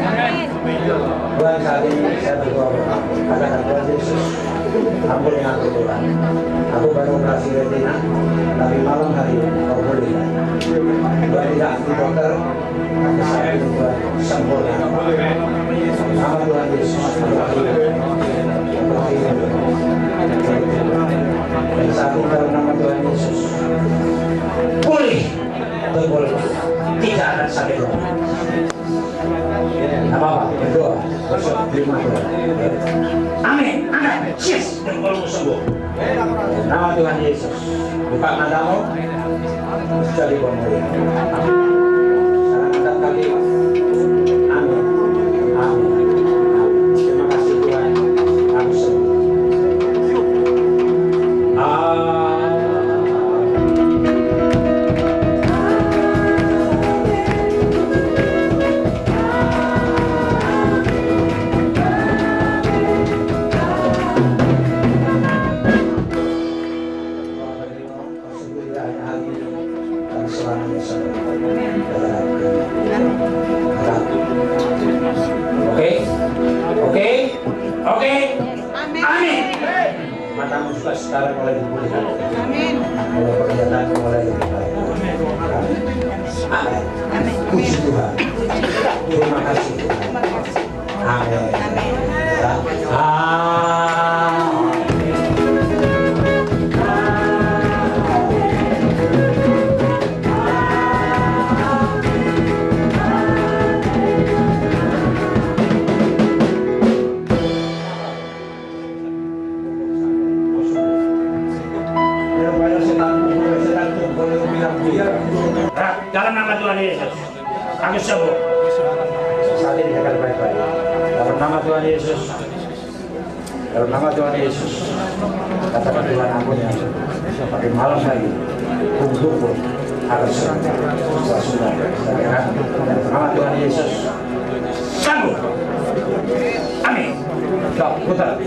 [SPEAKER 5] Tuhan saat ini saya berdoa. Katakan Tuhan Yesus, ampuni aku Tuhan. Aku baru operasi retina, tapi malam hari ini kau pulihkan. Tuhan tidak anti dokter, tapi saya ini Tuhan sempurna. Nama Tuhan Yesus, dan saat ini dalam nama Tuhan Yesus pulih, betul, tidak ada sakit lagi. Apa-apa, berdoa, bersyukur, terima Tuhan. Amin, amin, yes, dan kalau sembuh. Nama Tuhan Yesus, buka matamu, jadi pemulihan. Sekarang angkat kaki, amin, amin. Terima kasih Tuhan, aku sembuh. Oke. Amin. Matamu juga sekarang mulai dipulihkan.
[SPEAKER 7] Amin.
[SPEAKER 5] Mulai penglihatan mulai lebih baik. Amin.
[SPEAKER 7] Amin.
[SPEAKER 5] Puji Tuhan. Terima kasih Tuhan. Amin. dalam nama Tuhan Yesus. Aku sembuh. Saat ini jaga baik-baik. Dalam nama Tuhan Yesus. Dalam nama Tuhan Yesus. Katakan Tuhan ampun ya. Pakai malam lagi. Kumpul harus sudah. Dalam nama Tuhan Yesus. Sembuh. Amin. Stop, putar.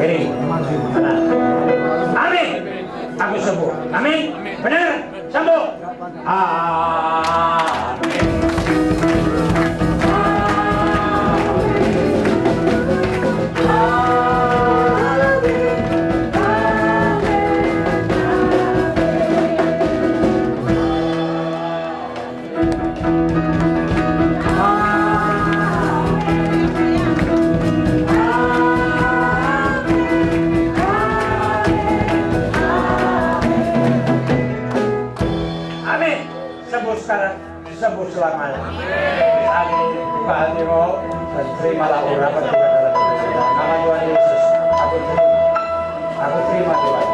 [SPEAKER 5] Ini. Amin. Aku sembuh. Amin. Benar. Sembuh. Amin. Sekarang sembuh selamanya. Saat ini buka hatimu dan terimalah urapan Tuhan dalam hidup. Nama Tuhan Yesus, aku terima Tuhan,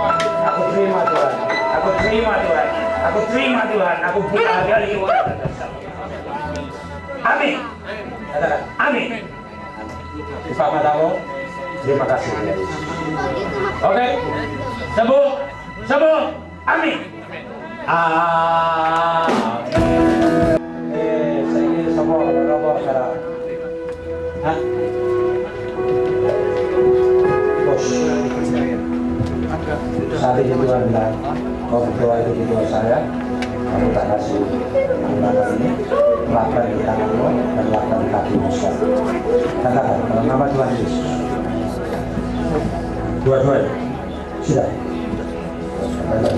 [SPEAKER 5] aku terima Tuhan, aku terima Tuhan, aku terima Tuhan, aku buka hati Tuhan. Amin. Katakan amin. Buka matamu. Terima kasih. Oke, sembuh, sembuh. Amin. Saya ingin semua roboh sekarang. Hah? Bos. Saat ini Tuhan bilang, kau berdoa itu di doa saya, kamu tak kasih ulasan ini, lakukan di tanganmu dan lakukan di kakimu sekarang. Katakan dalam nama Tuhan Yesus. Dua-duanya sudah. Ayo.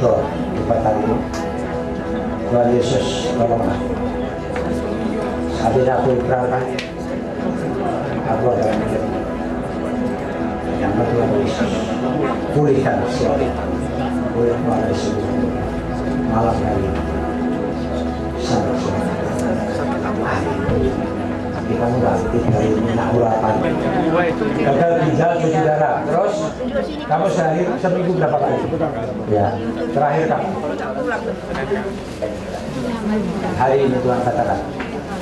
[SPEAKER 5] Doa di tarimu. Tuhan Yesus tolonglah. Saat ini aku ikrarkan aku adalah yang Tuhan Yesus pulihkan semua boleh melalui semua malam hari ini sampai tapi kamu bangkit dari minyak urapan gagal ginjal cuci darah terus kamu sehari seminggu berapa kali ya terakhir kamu hari ini Tuhan katakan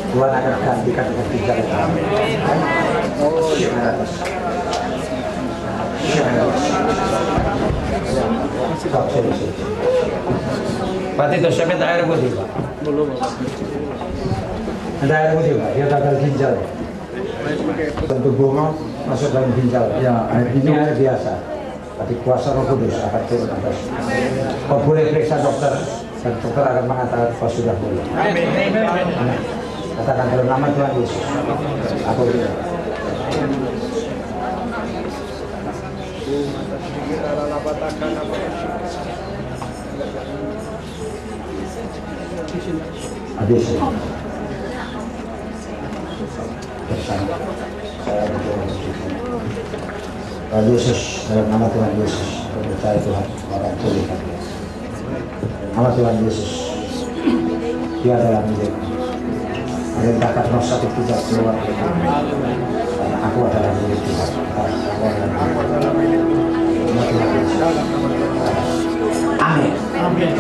[SPEAKER 5] Tuhan akan gantikan dengan ginjal yang kamu Pak Tito, saya minta air putih Pak. Ada air putih Pak, dia gagal ginjal. Bentuk bunga masuk dalam ginjal. Ya, ini air biasa. Tapi kuasa Roh Kudus akan turun atas. Kau boleh periksa dokter dan dokter akan mengatakan kau sudah boleh. Amin. Katakan dalam nama Tuhan Yesus. Aku bilang. Habis bersama saya berdoa Tuhan Yesus dalam nama Tuhan Yesus percaya Tuhan akan pulihkan nama Tuhan Yesus dia adalah milik merintahkan roh sakit tidak keluar karena aku adalah milik Tuhan aku adalah milik Tuhan amin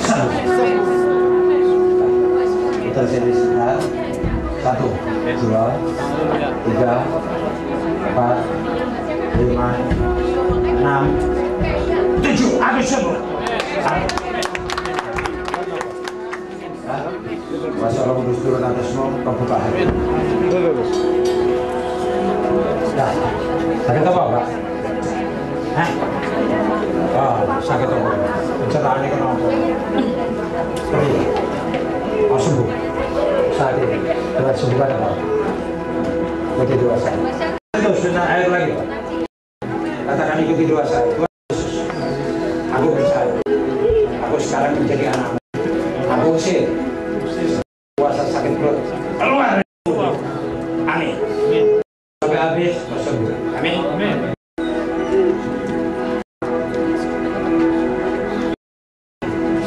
[SPEAKER 5] kita jadi sebentar 1, 2, 3, 4, 5, 6, 7 aku sembuh kuasa Roh Kudus turun atasmu kau buka hati ya sakit apa Pak? Hah? Oh, sakit apa? Pencerahannya kenapa? Oh sembuh saat ini Tuhan sembuhkan apa? Ikuti doa saya itu sudah air lagi Pak katakan ikuti doa saya Tuhan Yesus aku percaya aku sekarang menjadi anak aku usir kuasa sakit perut keluar amin sampai habis sembuh amin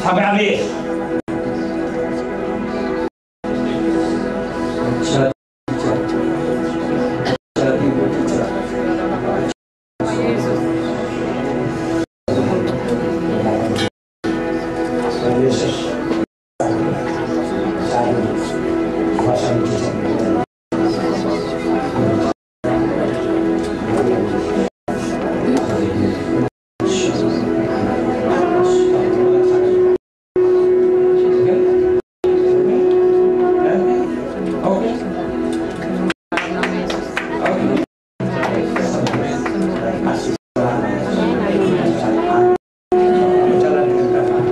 [SPEAKER 5] sampai habis kasih jalan dengan Tuhan,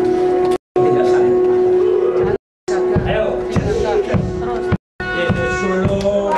[SPEAKER 5] tidak saling. Ayo, Yesus dulu.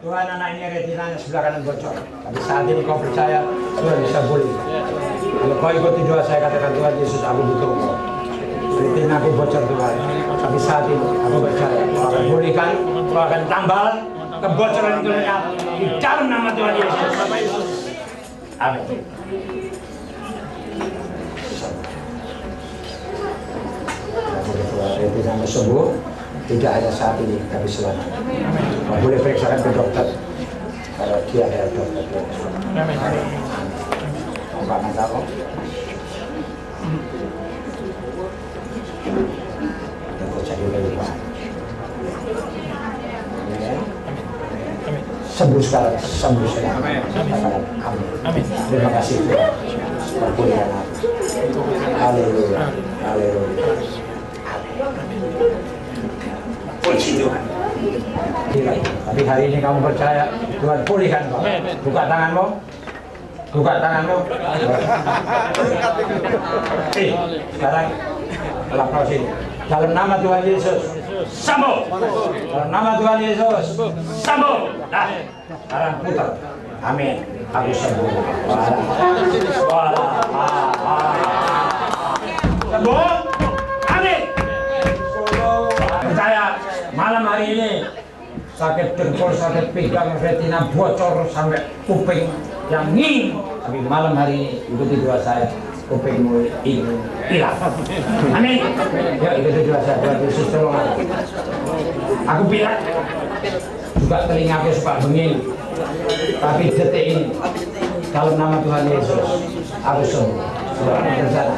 [SPEAKER 5] Tuhan, anak ini retinanya sebelah kanan bocor. Tapi saat ini kau percaya, Tuhan bisa pulih. Kalau kau ikuti doa saya, katakan Tuhan Yesus, aku butuh kau. Retina aku bocor Tuhan. Tapi saat ini aku percaya, kau akan pulihkan, kau akan tambal kebocoran itu lenyap di dalam nama Tuhan Yesus. Amin. Retina sembuh. Tidak hanya saat ini, tapi selamanya. Boleh periksakan ke dokter kalau dia ada dokter. Pak Mantap. Jadi lebih baik. Sembuh sekarang, sembuh sekarang. Amin. Terima kasih Tuhan. Perpulihkan aku. Haleluya. Haleluya. Puji Tuhan. Tapi hari ini kamu percaya Tuhan pulihkan kau. Buka tanganmu. Buka tanganmu. Sekarang lapor sini. Dalam nama Tuhan Yesus, sembuh. Dalam nama Tuhan Yesus, sembuh. Nah, sekarang putar. Amin. Aku sembuh. Sembuh. Amin. Percaya. Malam hari ini sakit dengkul, sakit pinggang, retina bocor sampai kuping yang nging. Tapi malam hari ini ikuti doa saya, kupingmu hilang. Amin. Ya, ikuti doa saya. Tuhan Yesus tolong aku. Aku bilang juga telingaku suka benging. Tapi detik ini dalam nama Tuhan Yesus aku sembuh. Bersama.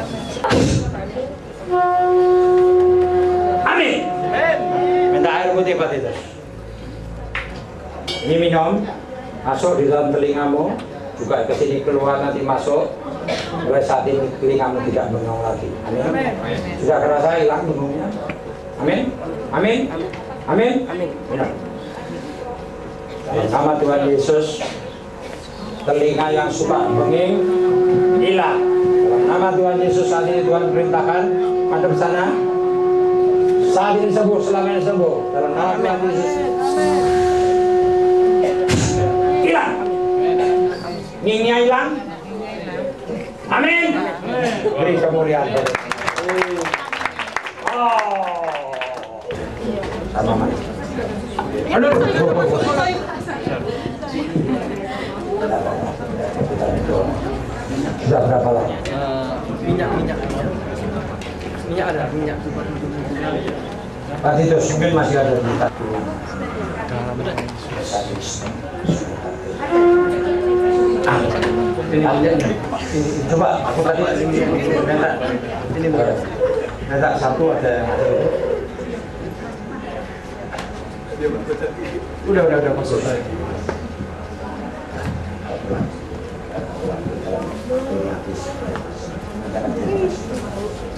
[SPEAKER 5] Amin. Minta air putih Pak Titus. Ini minum, masuk di dalam telingamu, juga ke sini keluar nanti masuk. Mulai saat ini telingamu tidak bengong lagi. Amin. Sudah kerasa hilang bengongnya. Amin. Amin. Amin. Amin. Dalam nama Tuhan Yesus, telinga yang suka benging hilang. Dalam nama Tuhan Yesus saat ini Tuhan perintahkan madep sana. Saat ini sembuh, selamanya sembuh. Dalam nama Tuhan Yesus. Hilang. Ngingnya hilang. Amin. Beri kemuliaan. Oh. Sama mana? Halo. Sudah berapa lama? Minyak ada, minyak. Pak Titus, mungkin masih ada di satu. Ini coba aku tadi minta satu ada yang ada itu. Udah masuk.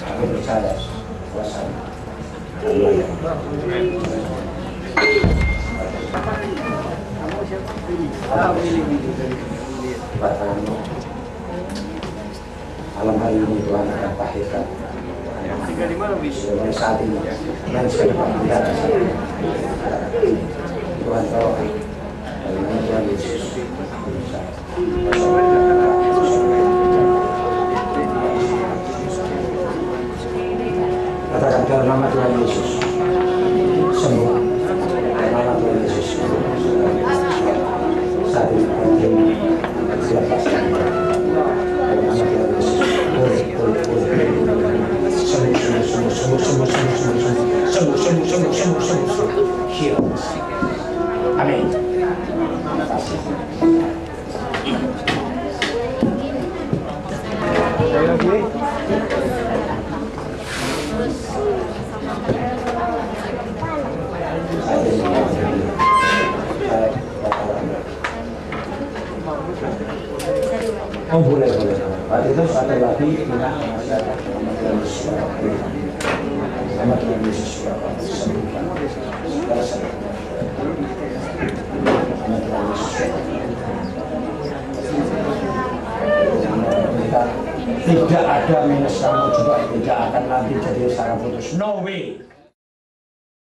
[SPEAKER 5] Aku percaya kuasa. Malam hari ini Tuhan akan pahitkan saat ini dan sedepan kita Tuhan tahu dalam Tuhan Yesus katakan dalam nama Tuhan Yesus sembuh dalam nama Tuhan Yesus saat ini siapkan dalam nama Tuhan Yesus sembuh healed. Amin. Terima kasih. Sekali lagi. Oh boleh. Waktu itu satu lagi kita sama Tuhan Yesus sembuhkan. Tidak ada minus, kamu juga tidak akan nanti jadi sarang putus. No way.